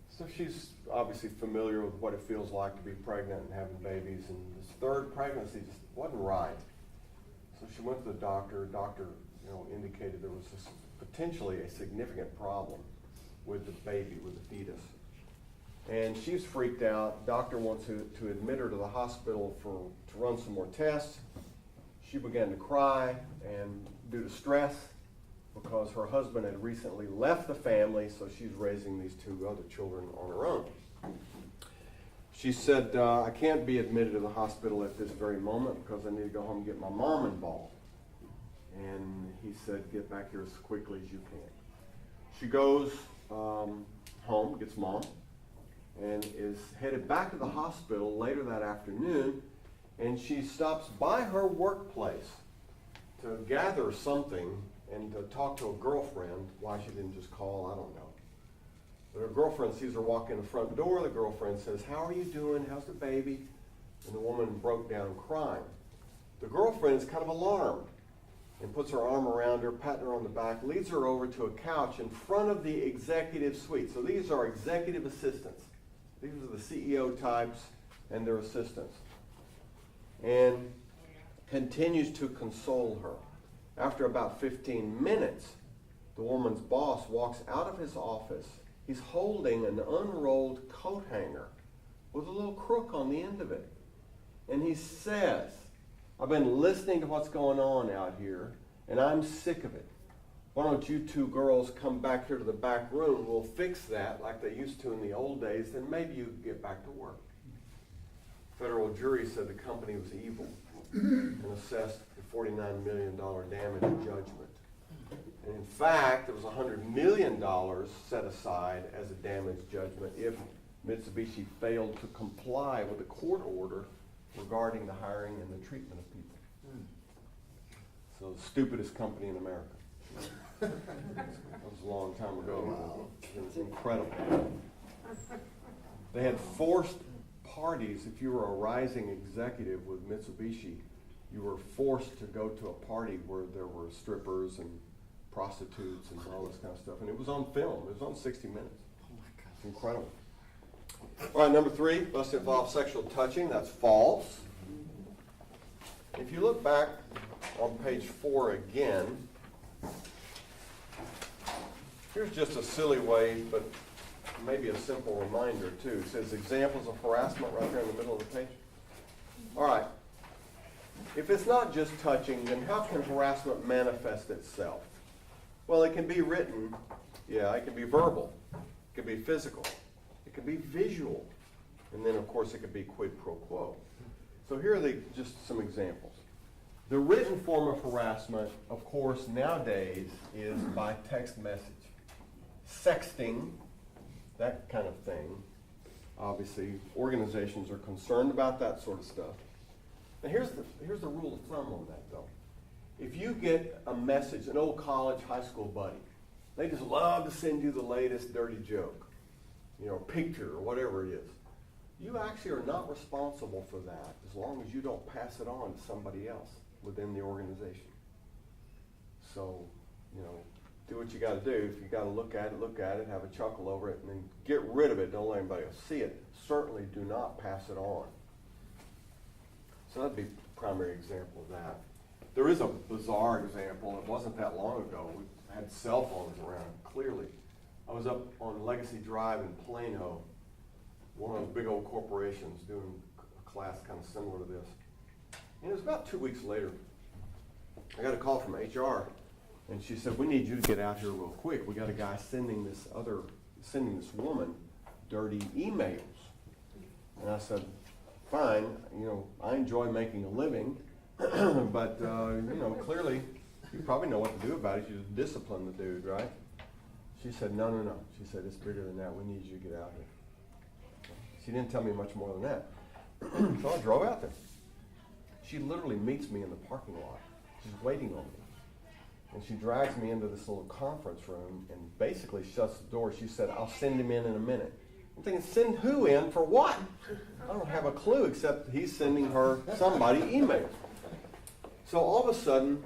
so she's obviously familiar with what it feels like to be pregnant and having babies, and this third pregnancy just wasn't right. So she went to the doctor. The doctor, indicated there was potentially a significant problem with the baby, with the fetus. And she's freaked out. Doctor wants to admit her to the hospital to run some more tests. She began to cry, and due to stress, because her husband had recently left the family, so she's raising these two other children on her own. She said, I can't be admitted to the hospital at this very moment because I need to go home and get my mom involved. And he said, get back here as quickly as you can. She goes home, gets mom, and is headed back to the hospital later that afternoon, and she stops by her workplace to gather something and to talk to a girlfriend. Why she didn't just call, I don't know. But her girlfriend sees her walk in the front door. The girlfriend says, how are you doing? How's the baby? And the woman broke down crying. The girlfriend is kind of alarmed and puts her arm around her, patting her on the back, leads her over to a couch in front of the executive suite. So these are executive assistants. These are the CEO types and their assistants. And continues to console her. After about 15 minutes, the woman's boss walks out of his office. He's holding an unrolled coat hanger with a little crook on the end of it. And he says, I've been listening to what's going on out here, and I'm sick of it. Why don't you two girls come back here to the back room? We'll fix that like they used to in the old days, then maybe you can get back to work. Federal jury said the company was evil and assessed the $49 million damage judgment. And in fact, there was $100 million set aside as a damage judgment if Mitsubishi failed to comply with a court order regarding the hiring and the treatment of people. So the stupidest company in America. That was a long time ago. Wow. It was incredible. They had forced parties. If you were a rising executive with Mitsubishi, you were forced to go to a party where there were strippers and prostitutes and all this kind of stuff. And it was on film. It was on 60 Minutes. Oh my God. It's incredible. All right, number 3, must involve sexual touching. That's false. If you look back on page 4 again, here's just a silly way, but maybe a simple reminder too. It says examples of harassment right there in the middle of the page. All right. If it's not just touching, then how can harassment manifest itself? Well, it can be written. Yeah, it can be verbal. It can be physical. It can be visual. And then, of course, it can be quid pro quo. So here are just some examples. The written form of harassment, of course, nowadays is by text message. Sexting, that kind of thing. Obviously, organizations are concerned about that sort of stuff. Now here's the rule of thumb on that, though. If you get a message, an old college, high school buddy, they just love to send you the latest dirty joke, picture or whatever it is. You actually are not responsible for that as long as you don't pass it on to somebody else within the organization. So, do what you got to do. If you got to look at it, have a chuckle over it, and then get rid of it. Don't let anybody else see it. Certainly do not pass it on. So that'd be a primary example of that. There is a bizarre example. It wasn't that long ago. We had cell phones around, clearly. I was up on Legacy Drive in Plano, one of those big old corporations, doing a class kind of similar to this. And it was about 2 weeks later, I got a call from HR, and she said, we need you to get out here real quick. We got a guy sending this woman dirty emails. And I said, fine, I enjoy making a living, but, clearly, you probably know what to do about it. You just discipline the dude, right? She said, no. She said, it's bigger than that. We need you to get out here. She didn't tell me much more than that. So I drove out there. She literally meets me in the parking lot. She's waiting on me. And she drags me into this little conference room and basically shuts the door. She said, I'll send him in a minute. I'm thinking, send who in for what? I don't have a clue except he's sending her somebody email. So all of a sudden,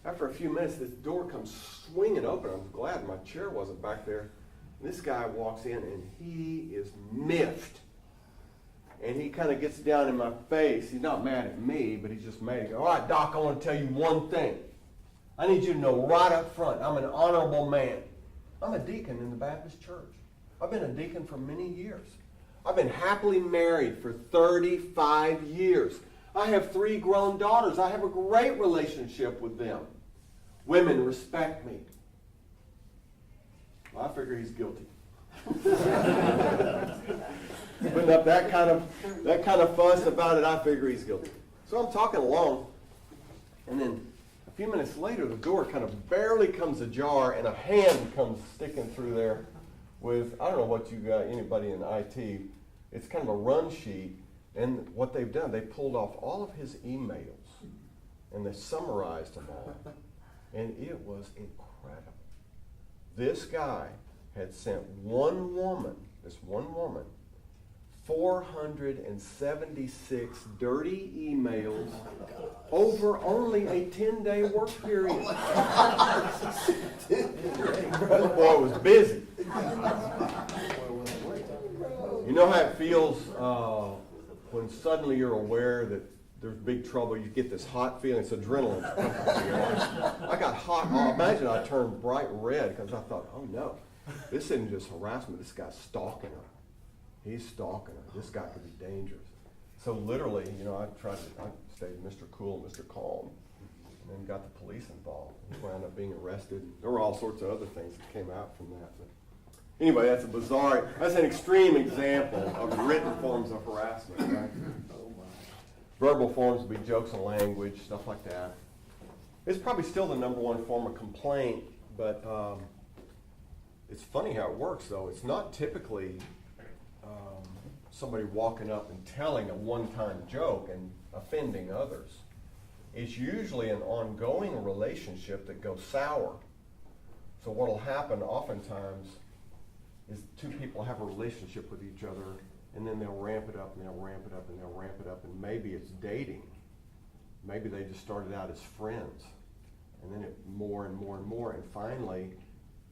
after a few minutes, this door comes swinging open. I'm glad my chair wasn't back there. And this guy walks in and he is miffed. And he kind of gets down in my face. He's not mad at me, but he's just mad. He goes, all right, Doc, I want to tell you one thing. I need you to know right up front, I'm an honorable man. I'm a deacon in the Baptist church. I've been a deacon for many years. I've been happily married for 35 years. I have 3 grown daughters. I have a great relationship with them. Women respect me. Well, I figure he's guilty. Putting up that kind of fuss about it, I figure he's guilty. So I'm talking along, and then a few minutes later, the door kind of barely comes ajar, and a hand comes sticking through there with, I don't know what you got, anybody in IT, it's kind of a run sheet, and what they've done, they pulled off all of his emails, and they summarized them all, and it was incredible. This guy had sent one woman, 476 dirty emails over only a 10-day work period. The boy was busy. You know how it feels when suddenly you're aware that there's big trouble, you get this hot feeling, it's adrenaline. I got hot. Oh, imagine I turned bright red because I thought, oh no, this isn't just harassment, this guy's stalking her. He's stalking her. This guy could be dangerous. So literally, I stayed Mr. Cool, Mr. Calm, and then got the police involved. He wound up being arrested. There were all sorts of other things that came out from that. But anyway, that's an extreme example of written forms of harassment, right? Verbal forms would be jokes and language, stuff like that. It's probably still the number one form of complaint, but it's funny how it works, though. It's not typically somebody walking up and telling a one-time joke and offending others. It's usually an ongoing relationship that goes sour. So what will happen oftentimes is 2 people have a relationship with each other, and then they'll ramp it up, and they'll ramp it up, and they'll ramp it up, and maybe it's dating. Maybe they just started out as friends, and then it more and more and more, and finally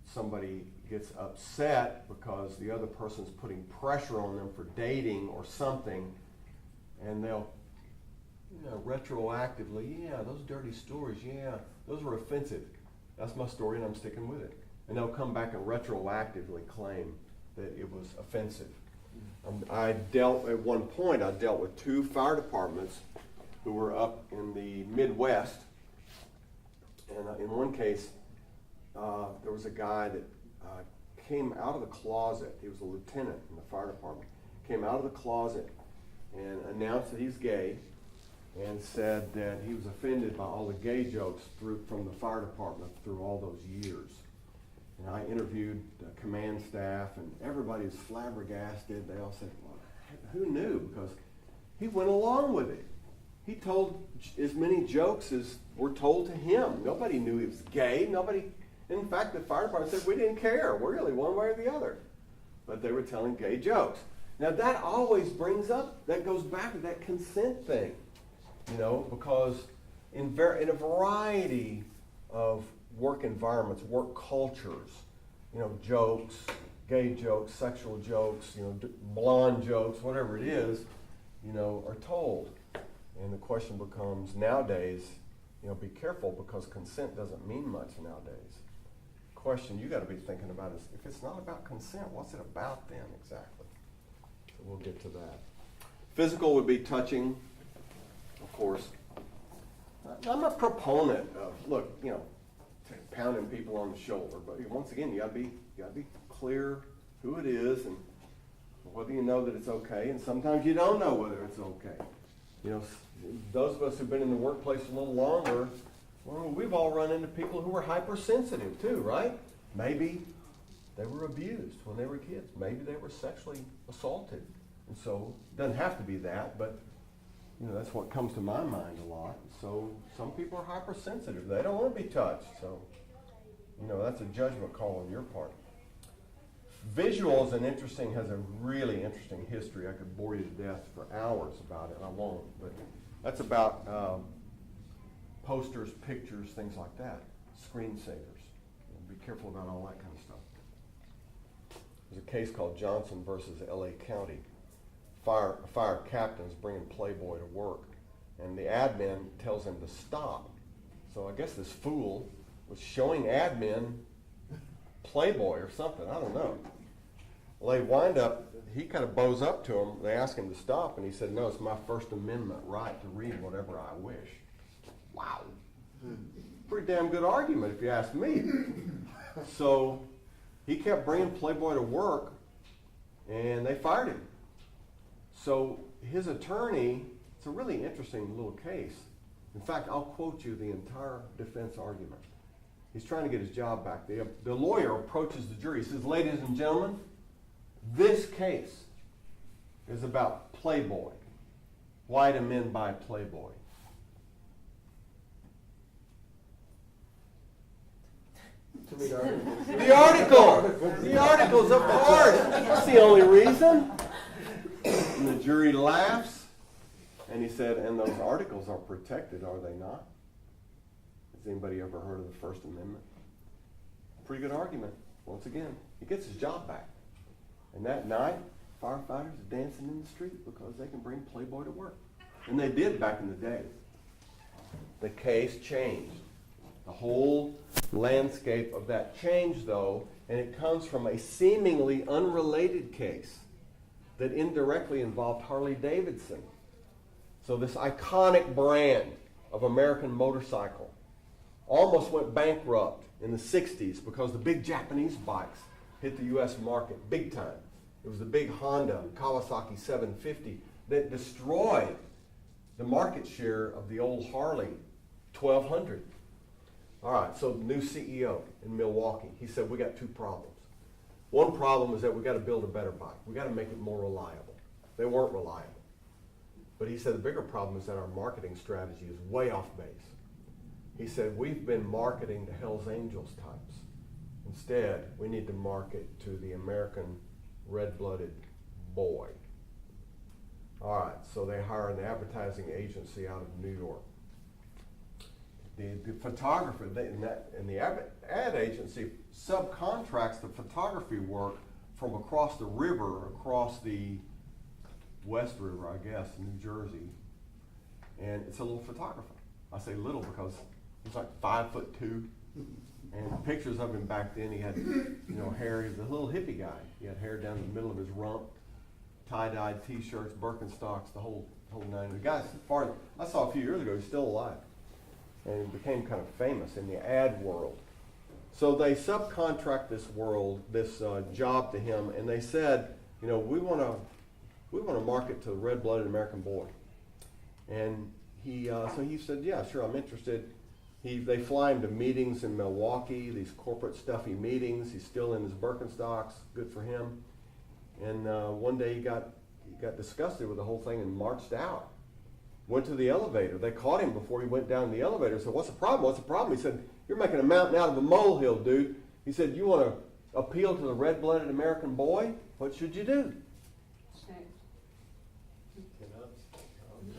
somebody gets upset because the other person's putting pressure on them for dating or something, and they'll retroactively, yeah, those dirty stories, yeah, those were offensive. That's my story and I'm sticking with it. And they'll come back and retroactively claim that it was offensive. At one point I dealt with 2 fire departments who were up in the Midwest, and in one case there was a guy that came out of the closet. He was a lieutenant in the fire department. Came out of the closet and announced that he's gay, and said that he was offended by all the gay jokes from the fire department through all those years. And I interviewed the command staff, and everybody was flabbergasted. They all said, well, who knew? Because he went along with it. He told as many jokes as were told to him. Nobody knew he was gay. In fact, the fire department said, we didn't care, really, one way or the other. But they were telling gay jokes. Now that always that goes back to that consent thing, because in a variety of work environments, work cultures, jokes, gay jokes, sexual jokes, blonde jokes, whatever it is, are told. And the question becomes, nowadays, be careful, because consent doesn't mean much nowadays. Question you got to be thinking about is, if it's not about consent, what's it about then exactly? So we'll get to that. Physical would be touching, of course. I'm a proponent of, pounding people on the shoulder, but once again, you got to be clear who it is and whether you know that it's okay, and sometimes you don't know whether it's okay. Those of us who've been in the workplace a little longer, well, we've all run into people who were hypersensitive too, right? Maybe they were abused when they were kids. Maybe they were sexually assaulted. And so it doesn't have to be that, but You know, that's what comes to my mind a lot. So some people are hypersensitive. They don't want to be touched. So, you know, that's a judgment call on your part. Visuals has a really interesting history. I could bore you to death for hours about it. I won't. But that's about posters, pictures, things like that. Screensavers. Be careful about all that kind of stuff. There's a case called Johnson versus L.A. County. Fire captain's bringing Playboy to work, and the admin tells him to stop. So I guess this fool was showing admin Playboy or something. I don't know. Well, they wind up, he kind of bows up to him. They ask him to stop, and he said, no, it's my First Amendment right to read whatever I wish. Wow. Pretty damn good argument if you ask me. So he kept bringing Playboy to work, and they fired him. So his attorney, it's a really interesting little case. In fact, I'll quote you the entire defense argument. He's trying to get his job back. The lawyer approaches the jury. He says, ladies and gentlemen, this case is about Playboy. Why do men buy Playboy? To read articles. The articles, of course. That's the only reason. And the jury laughs, and he said, and those articles are protected, are they not? Has anybody ever heard of the First Amendment? Pretty good argument. Once again, he gets his job back. And that night, firefighters are dancing in the street because they can bring Playboy to work. And they did back in the day. The case changed. The whole landscape of that changed, though, and it comes from a seemingly unrelated case that indirectly involved Harley Davidson. So this iconic brand of American motorcycle almost went bankrupt in the 60s because the big Japanese bikes hit the U.S. market big time. It was the big Honda Kawasaki 750 that destroyed the market share of the old Harley 1200. All right, so the new CEO in Milwaukee, he said, we got two problems. One problem is that we got to build a better bike. We got to make it more reliable. They weren't reliable. But he said the bigger problem is that our marketing strategy is way off base. He said we've been marketing to Hell's Angels types. Instead, we need to market to the American red-blooded boy. All right, so they hire an advertising agency out of New York. The photographer and the ad agency subcontracts the photography work from across the river, across the West River, I guess, New Jersey. And it's a little photographer. I say little because he's like 5'2", and pictures of him back then. He had, hair. He was a little hippie guy. He had hair down the middle of his rump, tie-dyed T-shirts, Birkenstocks, the whole nine. The guy, I saw a few years ago. He's still alive. And he became kind of famous in the ad world. So they subcontract this job to him, and they said, we want to market to the red-blooded American boy. And so he said, yeah, sure, I'm interested. They fly him to meetings in Milwaukee, these corporate stuffy meetings. He's still in his Birkenstocks, good for him. And one day he got disgusted with the whole thing and marched out. Went to the elevator. They caught him before he went down the elevator. Said, what's the problem? What's the problem? He said, you're making a mountain out of a molehill, dude. He said, you want to appeal to the red-blooded American boy? What should you do?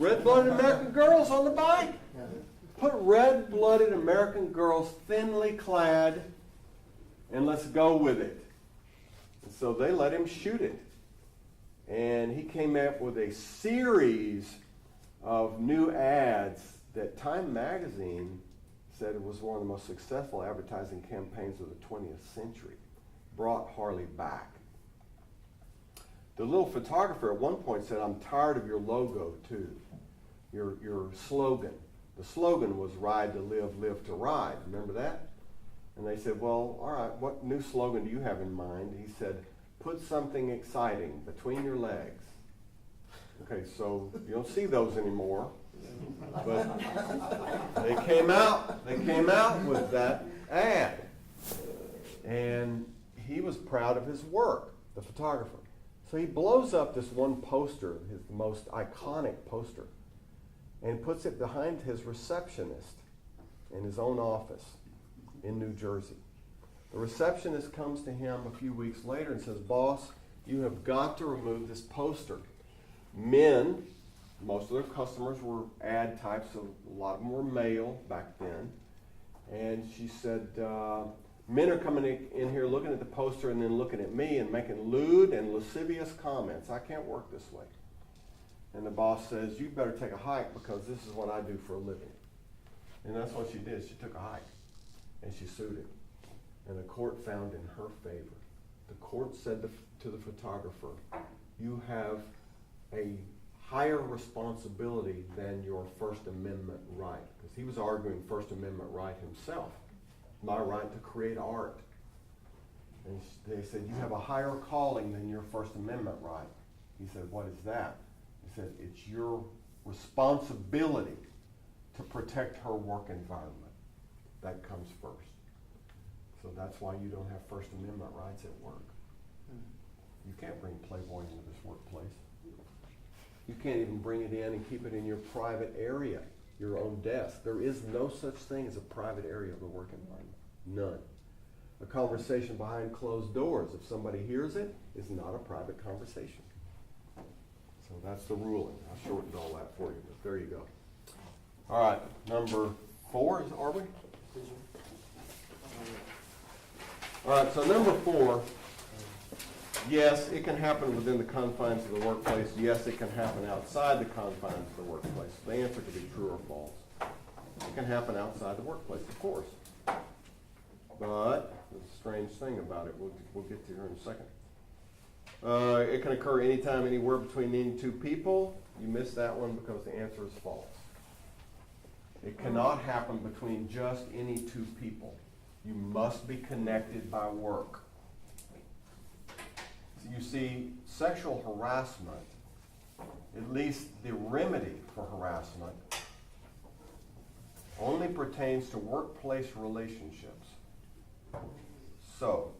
Red-blooded American girls on the bike. Put red-blooded American girls thinly clad, and let's go with it. And so they let him shoot it. And he came up with a series of new ads that Time magazine said it was one of the most successful advertising campaigns of the 20th century. Brought Harley back. The little photographer at one point said, I'm tired of your logo too, your slogan. The slogan was ride to live, live to ride. Remember that? And they said, well, all right, what new slogan do you have in mind? He said, put something exciting between your legs. Okay, so you don't see those anymore. But they came out with that ad. And he was proud of his work, the photographer. So he blows up this one poster, the most iconic poster. and puts it behind his receptionist in his own office in New Jersey. The receptionist comes to him a few weeks later and says, "Boss, you have got to remove this poster." Men, most of their customers were ad types, so a lot of them were male back then. And she said, "Men are coming in here looking at the poster and then looking at me and making lewd and lascivious comments. I can't work this way." And the boss says, "You better take a hike because this is what I do for a living." And that's what she did. She took a hike and she sued him. And the court found in her favor. The court said to the photographer, "You have a higher responsibility than your First Amendment right." Because he was arguing First Amendment right himself. My right to create art. And they said, "You have a higher calling than your First Amendment right." He said, "What is that?" He said, "It's your responsibility to protect her work environment. That comes first. So that's why you don't have First Amendment rights at work. You can't bring Playboy into this workplace. You can't even bring it in and keep it in your private area, your own desk. There is no such thing as a private area of the work environment. None. A conversation behind closed doors, if somebody hears it, is not a private conversation. So that's the ruling. I shortened all that for you, but there you go. All right, number 4, are we? All right, so number 4, yes, it can happen within the confines of the workplace. Yes, it can happen outside the confines of the workplace. The answer could be true or false. It can happen outside the workplace, of course. But there's a strange thing about it. We'll get to here in a second. It can occur anytime, anywhere between any two people. You missed that one because the answer is false. It cannot happen between just any two people. You must be connected by work. So you see, sexual harassment, at least the remedy for harassment, only pertains to workplace relationships. So,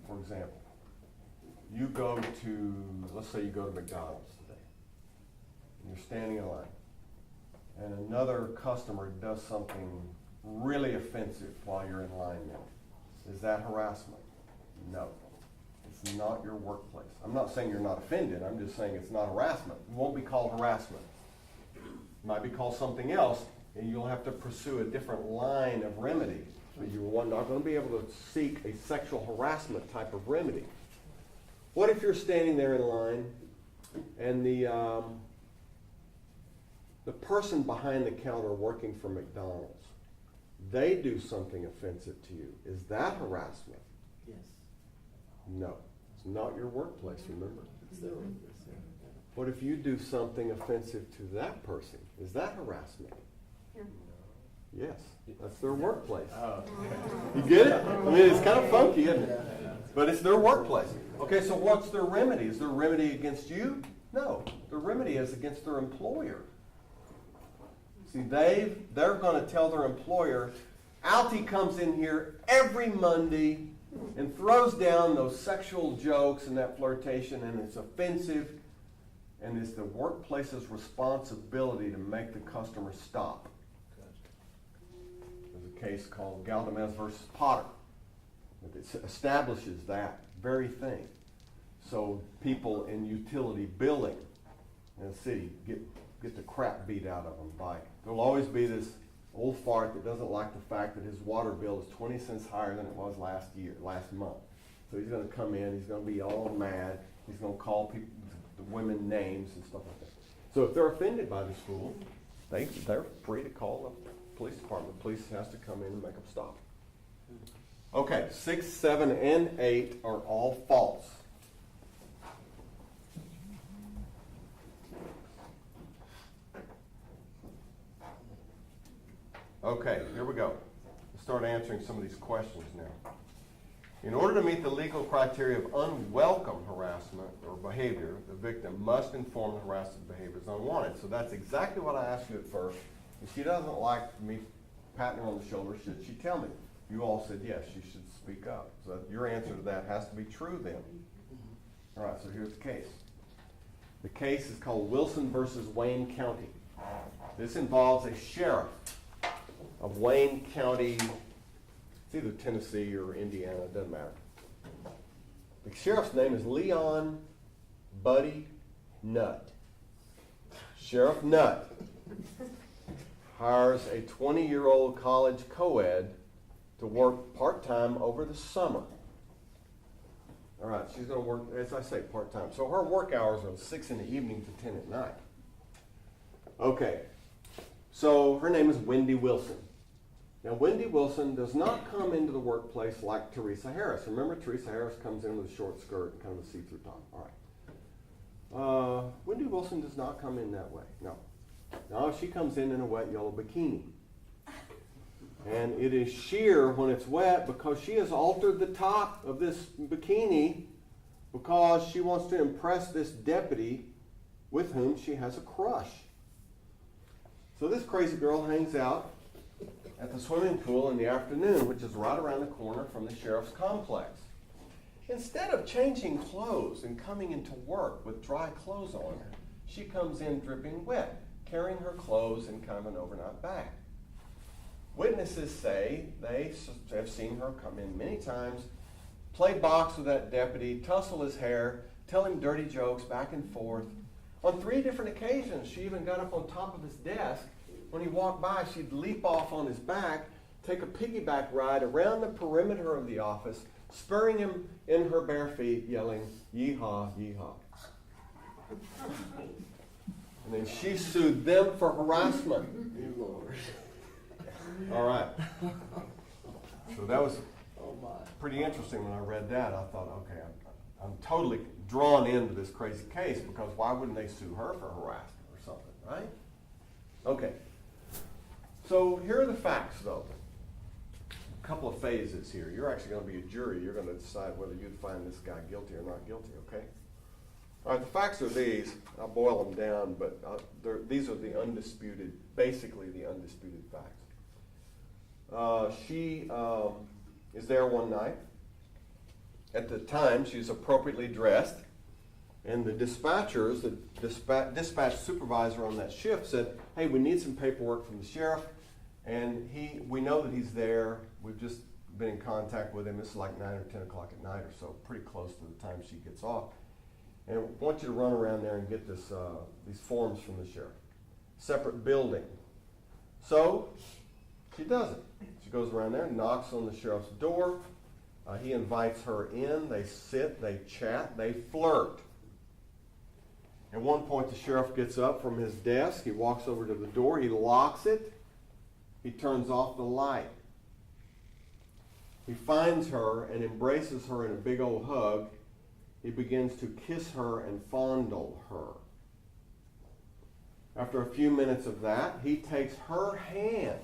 for example, you go to, let's say you go to McDonald's today, and you're standing in line, and another customer does something really offensive while you're in line now. Is that harassment? No. It's not your workplace. I'm not saying you're not offended, I'm just saying it's not harassment. It won't be called harassment. It might be called something else, and you'll have to pursue a different line of remedy. But you're not going to be able to seek a sexual harassment type of remedy. What if you're standing there in line and the person behind the counter working for McDonald's, they do something offensive to you? Is that harassment? Yes. No. It's not your workplace, remember? It's their workplace. What if you do something offensive to that person? Is that harassment? Yes. That's their workplace. Oh. You get it? I mean, it's kind of funky, isn't it? But it's their workplace. Okay, so what's their remedy? Is their remedy against you? No. Their remedy is against their employer. See, they're going to tell their employer, Altie comes in here every Monday and throws down those sexual jokes and that flirtation, and it's offensive, and it's the workplace's responsibility to make the customer stop. There's a case called Galdamez versus Potter. It establishes that very thing. So people in utility billing in the city get the crap beat out of them by, there'll always be this old fart that doesn't like the fact that his water bill is 20 cents higher than it was last month. So he's going to come in, he's going to be all mad, he's going to call people, the women names and stuff like that. So if they're offended by this fool, they're free to call the police department. The police has to come in and make them stop. Okay, 6, 7, and 8 are all false. Okay, here we go. Let's start answering some of these questions now. In order to meet the legal criteria of unwelcome harassment or behavior, the victim must inform the harasser's behavior is unwanted. So that's exactly what I asked you at first. If she doesn't like me patting her on the shoulder, should she tell me? You all said yes, she should speak up. So your answer to that has to be true then. All right, so here's the case. The case is called Wilson versus Wayne County. This involves a sheriff of Wayne County. It's either Tennessee or Indiana, it doesn't matter. The sheriff's name is Leon Buddy Nutt. Sheriff Nutt hires a 20-year-old college co-ed to work part-time over the summer. All right, she's going to work, as I say, part-time. So her work hours are 6 in the evening to 10 at night. Okay, so her name is Wendy Wilson. Now, Wendy Wilson does not come into the workplace like Teresa Harris. Remember, Teresa Harris comes in with a short skirt and kind of a see-through top. All right. Wendy Wilson does not come in that way. No. No, she comes in a wet yellow bikini. And it is sheer when it's wet because she has altered the top of this bikini because she wants to impress this deputy with whom she has a crush. So this crazy girl hangs out at the swimming pool in the afternoon, which is right around the corner from the sheriff's complex. Instead of changing clothes and coming into work with dry clothes on, she comes in dripping wet, carrying her clothes in kind of an overnight bag. Witnesses say they have seen her come in many times, play box with that deputy, tussle his hair, tell him dirty jokes back and forth. On 3 different occasions, she even got up on top of his desk. When he walked by, she'd leap off on his back, take a piggyback ride around the perimeter of the office, spurring him in her bare feet, yelling, "Yeehaw, yeehaw." And then she sued them for harassment. All right. So that was pretty interesting when I read that. I thought, okay, I'm totally drawn into this crazy case because why wouldn't they sue her for harassment or something, right? Okay. So here are the facts, though. A couple of phases here. You're actually going to be a jury. You're going to decide whether you'd find this guy guilty or not guilty, okay? All right, the facts are these. I'll boil them down, but these are the undisputed, basically the undisputed facts. She is there one night. At the time, she's appropriately dressed, and the dispatchers, the dispatch supervisor on that shift said, "Hey, we need some paperwork from the sheriff, and we know that he's there. We've just been in contact with him. This is like 9 or 10 o'clock at night or so, pretty close to the time she gets off. And we want you to run around there and get these forms from the sheriff. Separate building." So she does it. She goes around there, knocks on the sheriff's door. He invites her in. They sit, they chat, they flirt. At one point, the sheriff gets up from his desk. He walks over to the door. He locks it. He turns off the light. He finds her and embraces her in a big old hug. He begins to kiss her and fondle her. After a few minutes of that, he takes her hand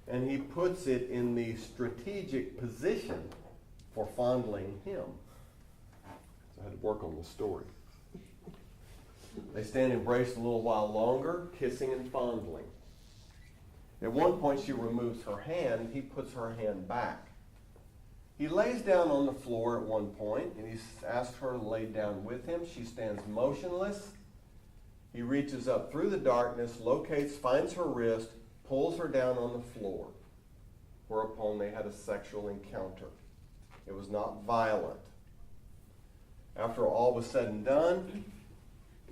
and he puts it in the strategic position for fondling him. So I had to work on the story. They stand embraced a little while longer, kissing and fondling. At one point, she removes her hand. He puts her hand back. He lays down on the floor at one point, and he asks her to lay down with him. She stands motionless. He reaches up through the darkness, finds her wrist, pulls her down on the floor, whereupon they had a sexual encounter. It was not violent. After all was said and done,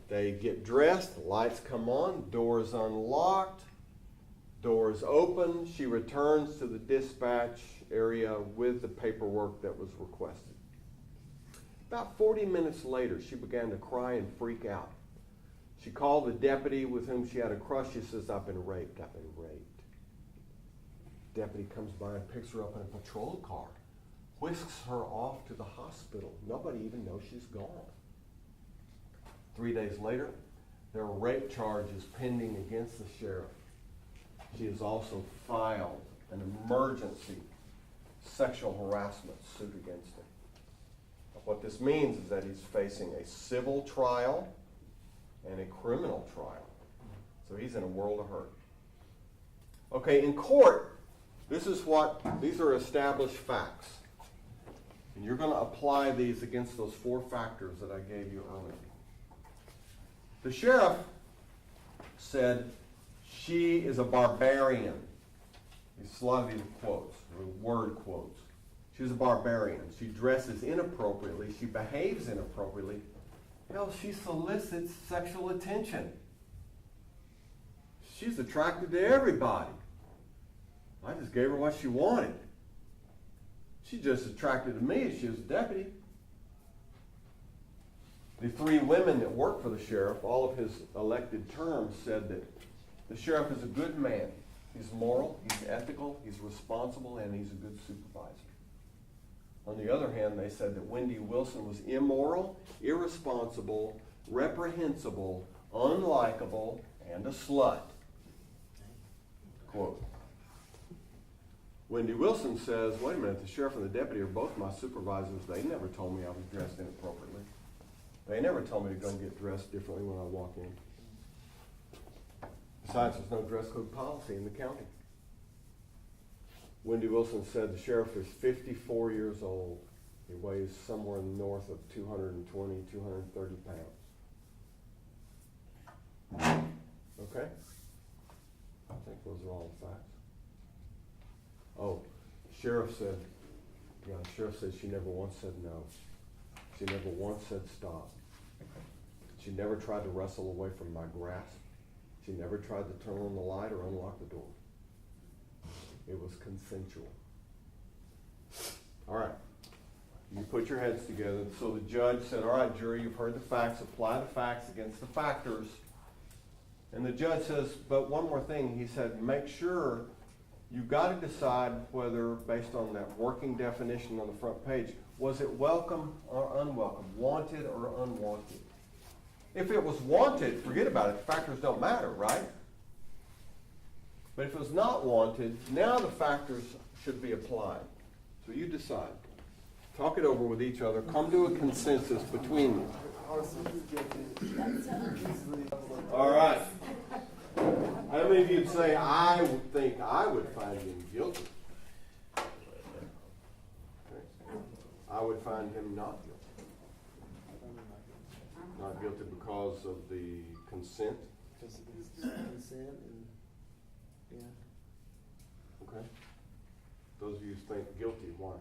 they get dressed, lights come on, doors unlocked, doors open. She returns to the dispatch area with the paperwork that was requested. About 40 minutes later, she began to cry and freak out. She called the deputy with whom she had a crush. She says, "I've been raped, I've been raped." Deputy comes by and picks her up in a patrol car, whisks her off to the hospital. Nobody even knows she's gone. 3 days later, there are rape charges pending against the sheriff. She has also filed an emergency sexual harassment suit against him. What this means is that he's facing a civil trial and a criminal trial. So he's in a world of hurt. Okay, in court, these are established facts. And you're going to apply these against those 4 factors that I gave you earlier. The sheriff said she is a barbarian. It's a lot of these quotes, or word quotes. She's a barbarian. She dresses inappropriately. She behaves inappropriately. Hell, she solicits sexual attention. She's attracted to everybody. I just gave her what she wanted. She's just attracted to me as she was a deputy. The 3 women that work for the sheriff, all of his elected terms, said that the sheriff is a good man. He's moral, he's ethical, he's responsible, and he's a good supervisor. On the other hand, they said that Wendy Wilson was immoral, irresponsible, reprehensible, unlikable, and a slut. Quote. Wendy Wilson says, wait a minute, the sheriff and the deputy are both my supervisors. They never told me I was dressed inappropriately. They never told me to go and get dressed differently when I walk in. Besides, there's no dress code policy in the county. Wendy Wilson said the sheriff is 54 years old. He weighs somewhere north of 220, 230 pounds. Okay? I think those are all the facts. Oh, sheriff said she never once said no. She never once said stop. She never tried to wrestle away from my grasp. She never tried to turn on the light or unlock the door. It was consensual. All right. You put your heads together. So the judge said, all right, jury, you've heard the facts. Apply the facts against the factors. And the judge says, but one more thing. He said, make sure you've got to decide whether, based on that working definition on the front page, was it welcome or unwelcome, wanted or unwanted? If it was wanted, forget about it. The factors don't matter, right? But if it was not wanted, now the factors should be applied. So you decide. Talk it over with each other. Come to a consensus between you. All right. How many of you would say, I would think I would find him guilty? Okay. I would find him not guilty. Not guilty because of the consent? Consent and, yeah. Okay. Those of you who think guilty, why?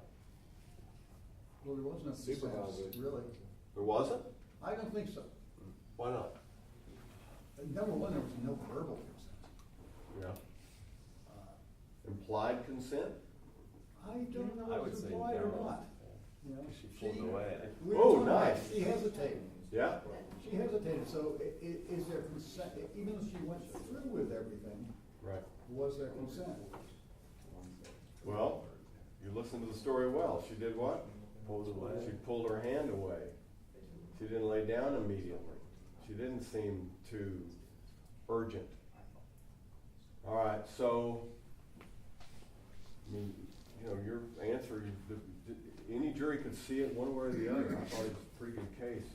Well, there was no consent, really. There wasn't? I don't think so. Why not? Number one, there was no verbal consent. Yeah. Implied consent? I don't know I if would it's say implied or no. not. You know, She pulled away. we Oh, were talking about nice. She hesitated. Yeah. She hesitated, so is there consent, even though she went through with everything, Right. was there consent? Well, you listened to the story well. She did what? Pulled away. She pulled her hand away. She didn't lay down immediately. She didn't seem too urgent. All right, so, I mean, you know, your answer, any jury could see it one way or the other. I thought it was a pretty good case.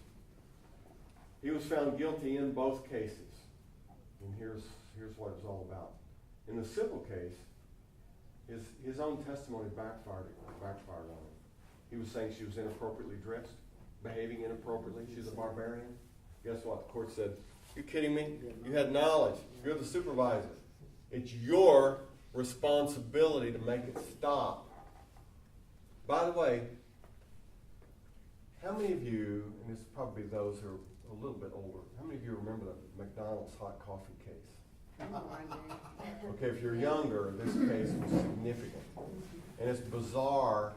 He was found guilty in both cases. And here's what it was all about. In the civil case, his own testimony backfired on him. He was saying she was inappropriately dressed, behaving inappropriately. She's a barbarian. Guess what? The court said, you kidding me? You had knowledge. You're the supervisor. It's your responsibility to make it stop. By the way, how many of you, and it's probably those who are a little bit older, how many of you remember the McDonald's hot coffee case? Okay, if you're younger, this case was significant. And it's bizarre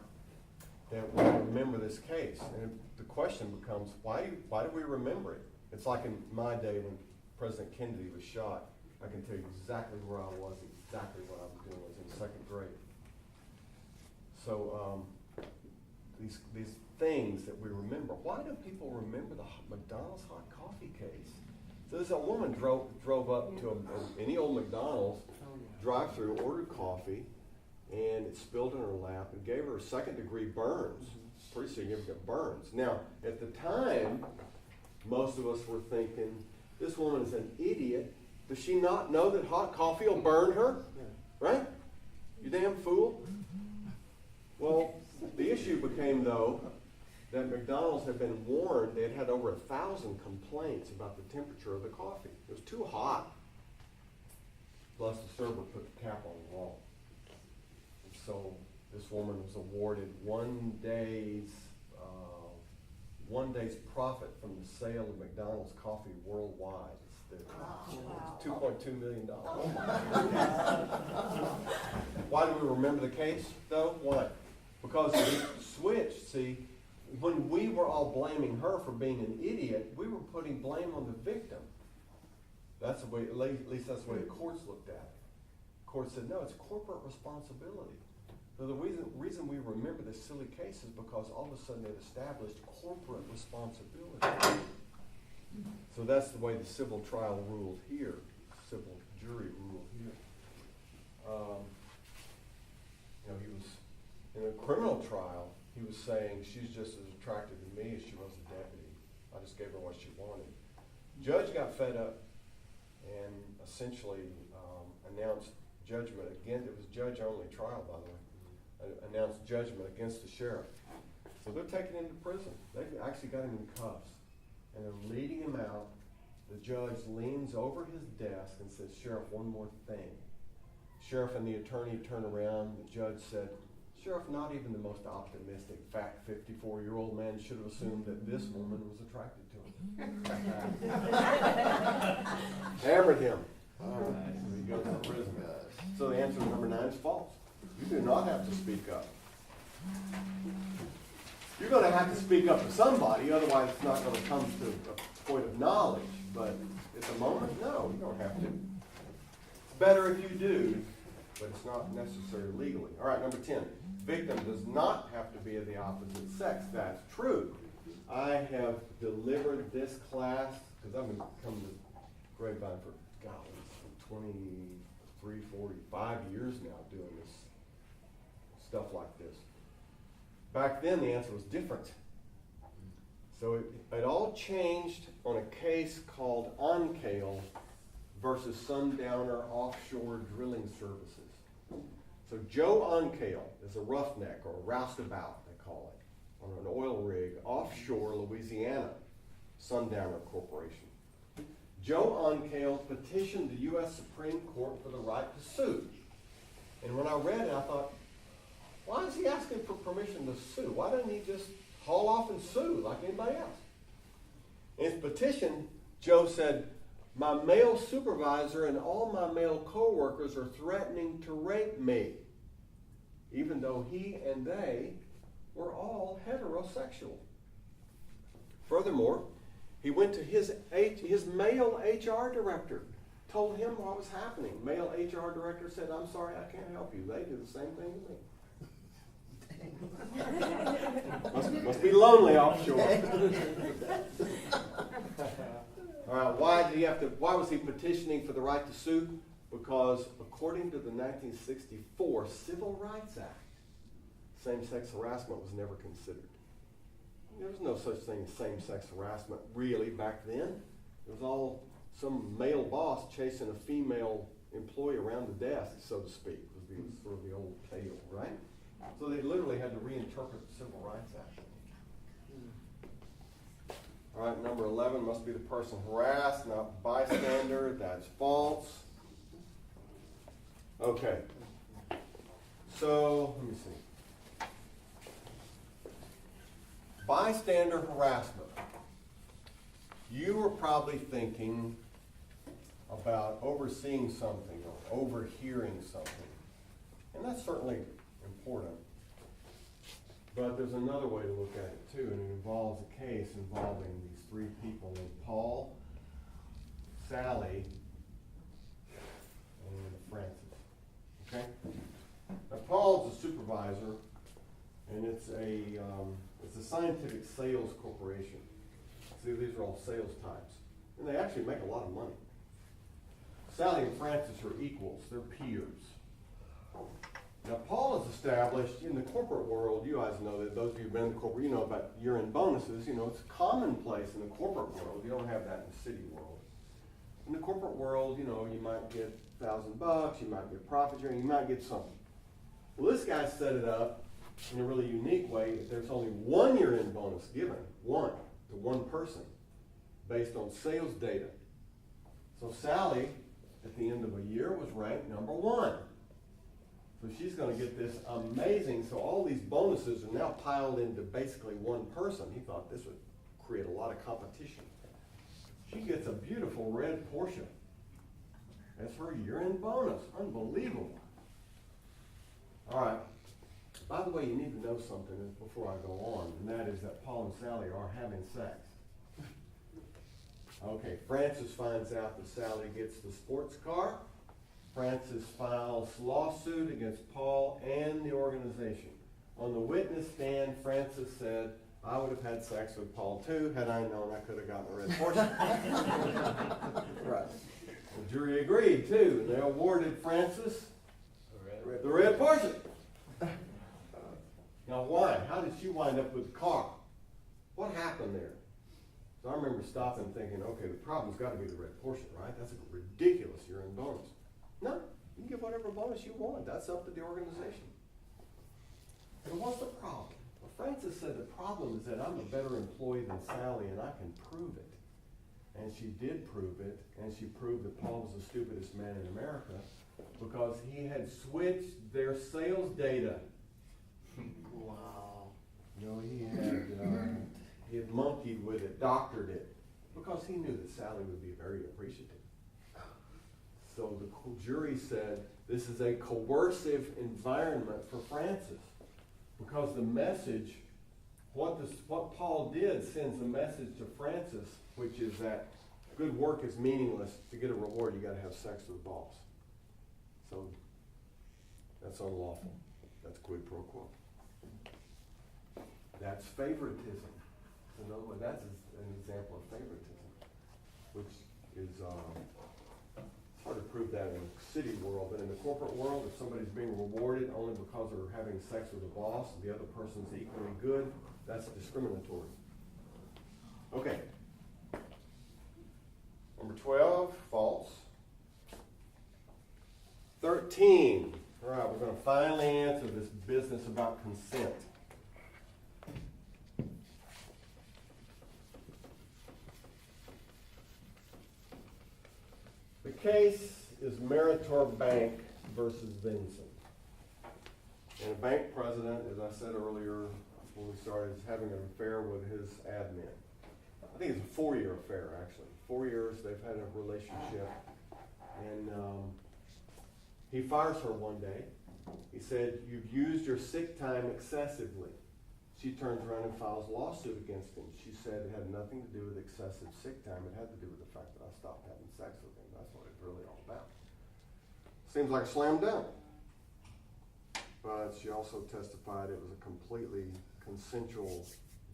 that we remember this case. And the question becomes, why do we remember it? It's like in my day when President Kennedy was shot. I can tell you exactly where I was, exactly what I was doing. I was in second grade. So these things that we remember, why do people remember the McDonald's hot coffee case? So this woman drove up to any old McDonald's drive-through, ordered coffee, and it spilled in her lap and gave her second-degree burns, pretty significant burns. Now, at the time, most of us were thinking, this woman is an idiot. Does she not know that hot coffee will burn her? Right? You damn fool. Well, the issue became, though, that McDonald's had been warned. They had had over 1,000 complaints about the temperature of the coffee. It was too hot. Plus the server put the cap on the wall. And so this woman was awarded one day's profit from the sale of McDonald's coffee worldwide. It's $2.2 million. Why do we remember the case, though? Why? Because it switched. See, when we were all blaming her for being an idiot, we were putting blame on the victim. That's the way, at least that's the way the courts looked at it. The court said, no, it's corporate responsibility. So the reason we remember this silly case is because all of a sudden it established corporate responsibility. So that's the way the civil trial ruled here, civil jury ruled here. He was, in a criminal trial, he was saying, she's just as attractive to me as she was a deputy. I just gave her what she wanted. Judge got fed up and essentially announced judgment against, it was judge-only trial, by the way, announced judgment against the sheriff. So they're taking him to prison. They actually got him in cuffs. And they're leading him out. The judge leans over his desk and says, Sheriff, one more thing. Sheriff and the attorney turn around. The judge said, Sheriff, not even the most optimistic, fat 54-year-old man should have assumed that this woman was attracted to him. Hammered him. All right, so he goes to prison. So the answer to number 9 is false. You do not have to speak up. You're going to have to speak up to somebody, otherwise it's not going to come to a point of knowledge. But at the moment, no, you don't have to. It's better if you do, but it's not necessary legally. All right, number 10. Victim does not have to be of the opposite sex. That's true. I have delivered this class, because I've been coming to Grapevine for, 23, 45 years now doing this stuff like this. Back then, the answer was different. So it all changed on a case called Uncale versus Sundowner Offshore Drilling Services. So Joe Uncale is a roughneck, or a roustabout, they call it, on an oil rig offshore Louisiana, Sundowner Corporation. Joe Uncale petitioned the U.S. Supreme Court for the right to sue. And when I read it, I thought, why is he asking for permission to sue? Why doesn't he just haul off and sue like anybody else? In his petition, Joe said, my male supervisor and all my male co-workers are threatening to rape me, even though he and they were all heterosexual. Furthermore, he went to his male HR director, told him what was happening. Male HR director said, I'm sorry, I can't help you. They do the same thing to me. must be lonely offshore. All right, why was he petitioning for the right to sue? Because according to the 1964 Civil Rights Act, same-sex harassment was never considered. There was no such thing as same-sex harassment really back then. It was all some male boss chasing a female employee around the desk, so to speak, was sort of the old tale, right? So they literally had to reinterpret the Civil Rights Act. All right, number 11 must be the person harassed, not bystander. That's false. Okay. So, let me see. Bystander harassment. You were probably thinking about overseeing something or overhearing something. And that's certainly important. But there's another way to look at it too, and it involves a case involving these 3 people named Paul, Sally, and Francis. Okay? Now Paul's a supervisor, and it's a scientific sales corporation. See, these are all sales types. And they actually make a lot of money. Sally and Francis are equals, they're peers. Now, Paul is established in the corporate world. You guys know that, those of you who've been in the corporate, you know about year-end bonuses. You know, it's commonplace in the corporate world. You don't have that in the city world. In the corporate world, you know, you might get $1,000, you might get profit sharing, you might get something. Well, this guy set it up in a really unique way, if there's only 1 year-end bonus given, one, to one person, based on sales data. So Sally, at the end of a year, was ranked number 1. So she's gonna get this amazing, so all these bonuses are now piled into basically one person. He thought this would create a lot of competition. She gets a beautiful red Porsche as her year-end bonus. Unbelievable. All right. By the way, you need to know something before I go on, and that is that Paul and Sally are having sex. Okay, Francis finds out that Sally gets the sports car. Francis files lawsuit against Paul and the organization. On the witness stand, Francis said, I would have had sex with Paul too. Had I known, I could have gotten a red Porsche. Right. The jury agreed too, and they awarded Francis the red Porsche. Now why? How did she wind up with the car? What happened there? So I remember stopping and thinking, okay, the problem's got to be the red Porsche, right? That's a ridiculous year-end bonus. No, you can get whatever bonus you want. That's up to the organization. And what's the problem? Well, Francis said the problem is that I'm a better employee than Sally and I can prove it. And she did prove it, and she proved that Paul was the stupidest man in America because he had switched their sales data. Wow. You know, he had monkeyed with it, doctored it, because he knew that Sally would be very appreciative. So the jury said this is a coercive environment for Francis, because the message, what Paul did sends a message to Francis, which is that good work is meaningless. To get a reward, you got to have sex with the boss. So that's unlawful. That's quid pro quo. That's favoritism. So no, that's an example of favoritism, which is it's hard to prove that in the city world, but in the corporate world, if somebody's being rewarded only because they're having sex with a boss and the other person's equally good, that's discriminatory. Okay. Number 12, false. 13. All right, we're going to finally answer this business about consent. The case is Meritor Bank versus Vinson. And the bank president, as I said earlier when we started, is having an affair with his admin. I think it's a 4-year affair, actually. 4 years they've had a relationship. And he fires her one day. He said, you've used your sick time excessively. She turns around and files a lawsuit against him. She said it had nothing to do with excessive sick time. It had to do with the fact that I stopped having sex with him. That's what it's really all about. Seems like a slam dunk. But she also testified it was a completely consensual,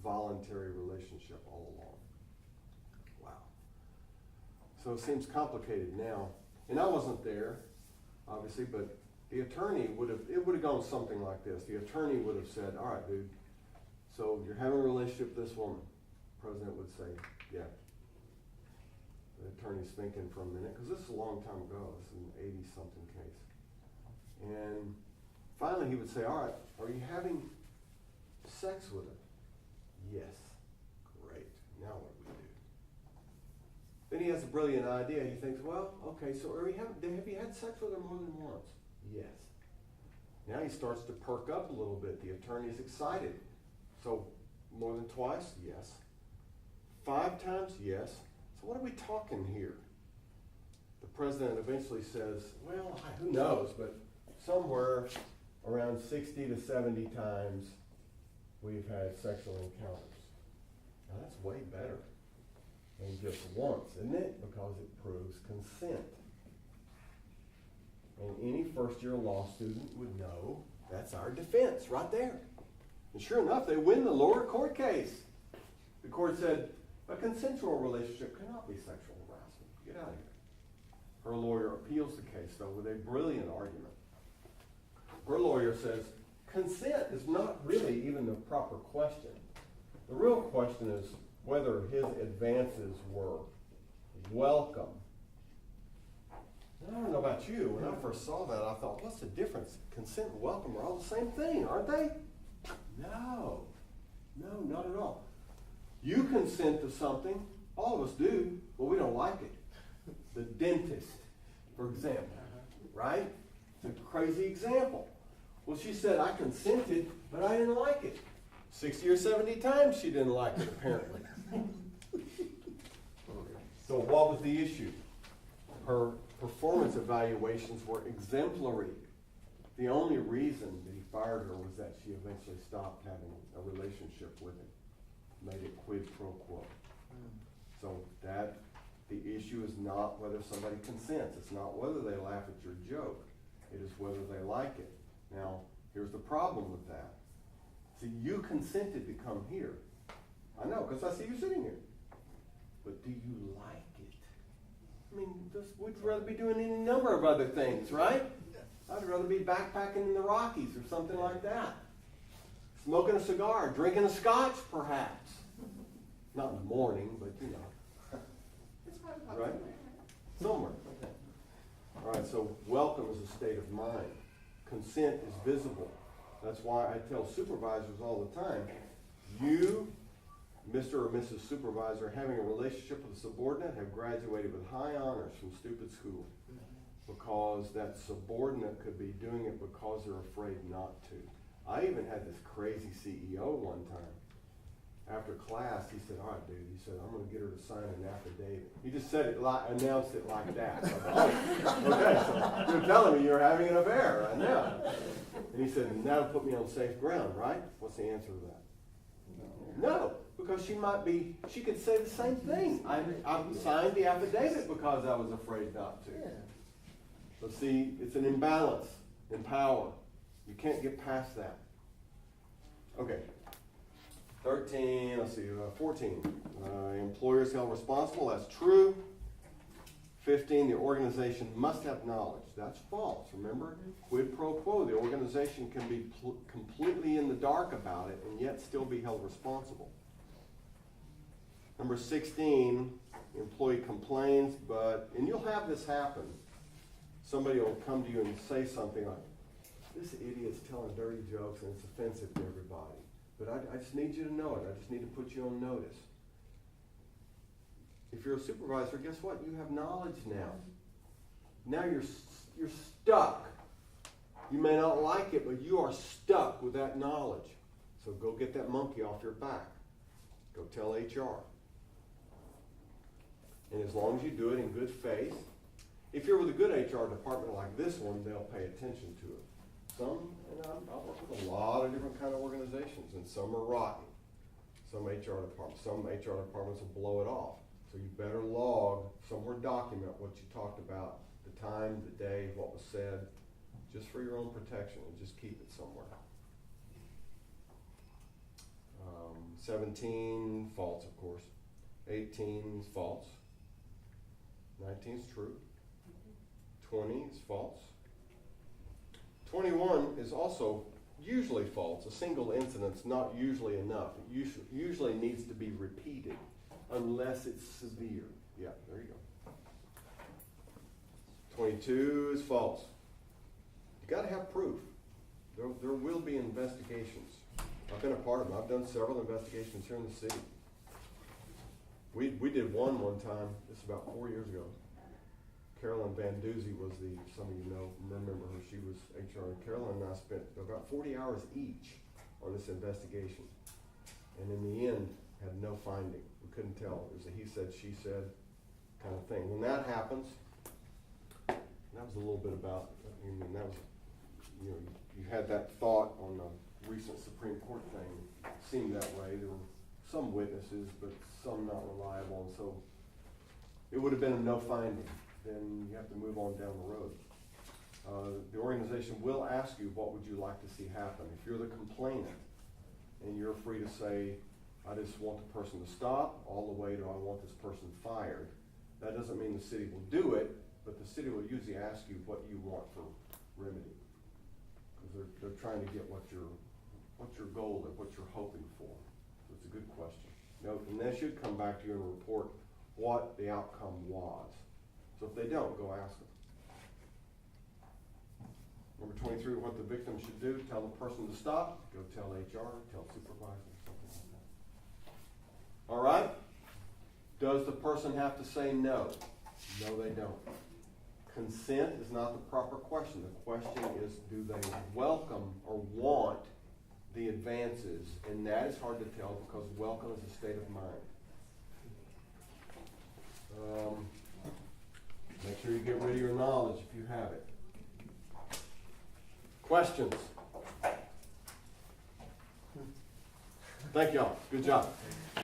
voluntary relationship all along. Wow. So it seems complicated now. And I wasn't there, obviously, but the attorney would have gone something like this. The attorney would have said, all right, dude, so you're having a relationship with this woman. The president would say, yeah. The attorney's thinking for a minute, because this is a long time ago. This is an 80-something case. And finally he would say, all right, are you having sex with her? Yes. Great. Now what do we do? Then he has a brilliant idea. He thinks, well, okay, so have you had sex with her more than once? Yes. Now he starts to perk up a little bit. The attorney's excited. So more than twice? Yes. 5 times? Yes. So what are we talking here? The president eventually says, well, who knows, but somewhere around 60 to 70 times we've had sexual encounters. Now that's way better than just once, isn't it? Because it proves consent. And any first-year law student would know that's our defense right there. And sure enough, they win the lower court case. The court said, a consensual relationship cannot be sexual harassment. Get out of here. Her lawyer appeals the case, though, with a brilliant argument. Her lawyer says, consent is not really even the proper question. The real question is whether his advances were welcome. And I don't know about you, when I first saw that, I thought, what's the difference? Consent and welcome are all the same thing, aren't they? No, not at all. You consent to something, all of us do, but we don't like it. The dentist, for example, right? It's a crazy example. Well, she said, I consented, but I didn't like it. 60 or 70 times she didn't like it, apparently. So what was the issue? Her performance evaluations were exemplary. The only reason that he fired her was that she eventually stopped having a relationship with him. Made it quid pro quo. So the issue is not whether somebody consents. It's not whether they laugh at your joke. It is whether they like it. Now, here's the problem with that. See, you consented to come here. I know, because I see you sitting here. But do you like it? I mean, we'd rather be doing any number of other things, right? I'd rather be backpacking in the Rockies or something like that. Smoking a cigar, drinking a scotch, perhaps. Not in the morning, but you know. It's 5 o'clock Right? somewhere. Somewhere. All right, so welcome is a state of mind. Consent is visible. That's why I tell supervisors all the time, you, Mr. or Mrs. Supervisor, having a relationship with a subordinate, have graduated with high honors from stupid school. Because that subordinate could be doing it because they're afraid not to. I even had this crazy CEO one time. After class, he said, all right, dude, he said, I'm going to get her to sign an affidavit. He just said it, announced it like that. I thought, oh, okay, so you're telling me you're having an affair. I know. And he said, and that'll put me on safe ground, right? What's the answer to that? No, because she could say the same thing. I signed the affidavit because I was afraid not to. But see, it's an imbalance in power. You can't get past that. Okay. 14. Employers held responsible. That's true. 15, the organization must have knowledge. That's false. Remember, quid pro quo. The organization can be completely in the dark about it and yet still be held responsible. Number 16, the employee complains, and you'll have this happen. Somebody will come to you and say something like, this idiot's telling dirty jokes and it's offensive to everybody. But I just need you to know it. I just need to put you on notice. If you're a supervisor, guess what? You have knowledge now. Now you're stuck. You may not like it, but you are stuck with that knowledge. So go get that monkey off your back. Go tell HR. And as long as you do it in good faith, if you're with a good HR department like this one, they'll pay attention to it. I work with a lot of different kind of organizations, and some are rotten. Some HR departments will blow it off. So you better log, somewhere document what you talked about, the time, the day, what was said, just for your own protection, and just keep it somewhere. 17, false, of course. 18 is false. 19 is true. 20 is false. 21 is also usually false. A single incident's not usually enough. It usually needs to be repeated unless it's severe. Yeah, there you go. 22 is false. You got to have proof. There will be investigations. I've been a part of them. I've done several investigations here in the city. We did one time. This is about 4 years ago. Carolyn Van Duzy was some of you remember her, she was HR. Carolyn and I spent about 40 hours each on this investigation. And in the end, had no finding. We couldn't tell. It was a he said, she said kind of thing. When that happens, that was a little bit about, that was, you had that thought on the recent Supreme Court thing. It seemed that way. There were some witnesses, but some not reliable. And so it would have been a no finding. Then you have to move on down the road. The organization will ask you, what would you like to see happen? If you're the complainant and you're free to say, I just want the person to stop, all the way to I want this person fired, that doesn't mean the city will do it, but the city will usually ask you what you want for remedy. Because they're trying to get what your goal is, what you're hoping for. So it's a good question. And they should come back to you and report what the outcome was. So if they don't, go ask them. Number 23, what the victim should do, tell the person to stop, go tell HR, tell supervisor, something like that. All right? Does the person have to say no? No, they don't. Consent is not the proper question. The question is, do they welcome or want the advances? And that is hard to tell because welcome is a state of mind. Make sure you get rid of your knowledge if you have it. Questions? Thank y'all. Good job.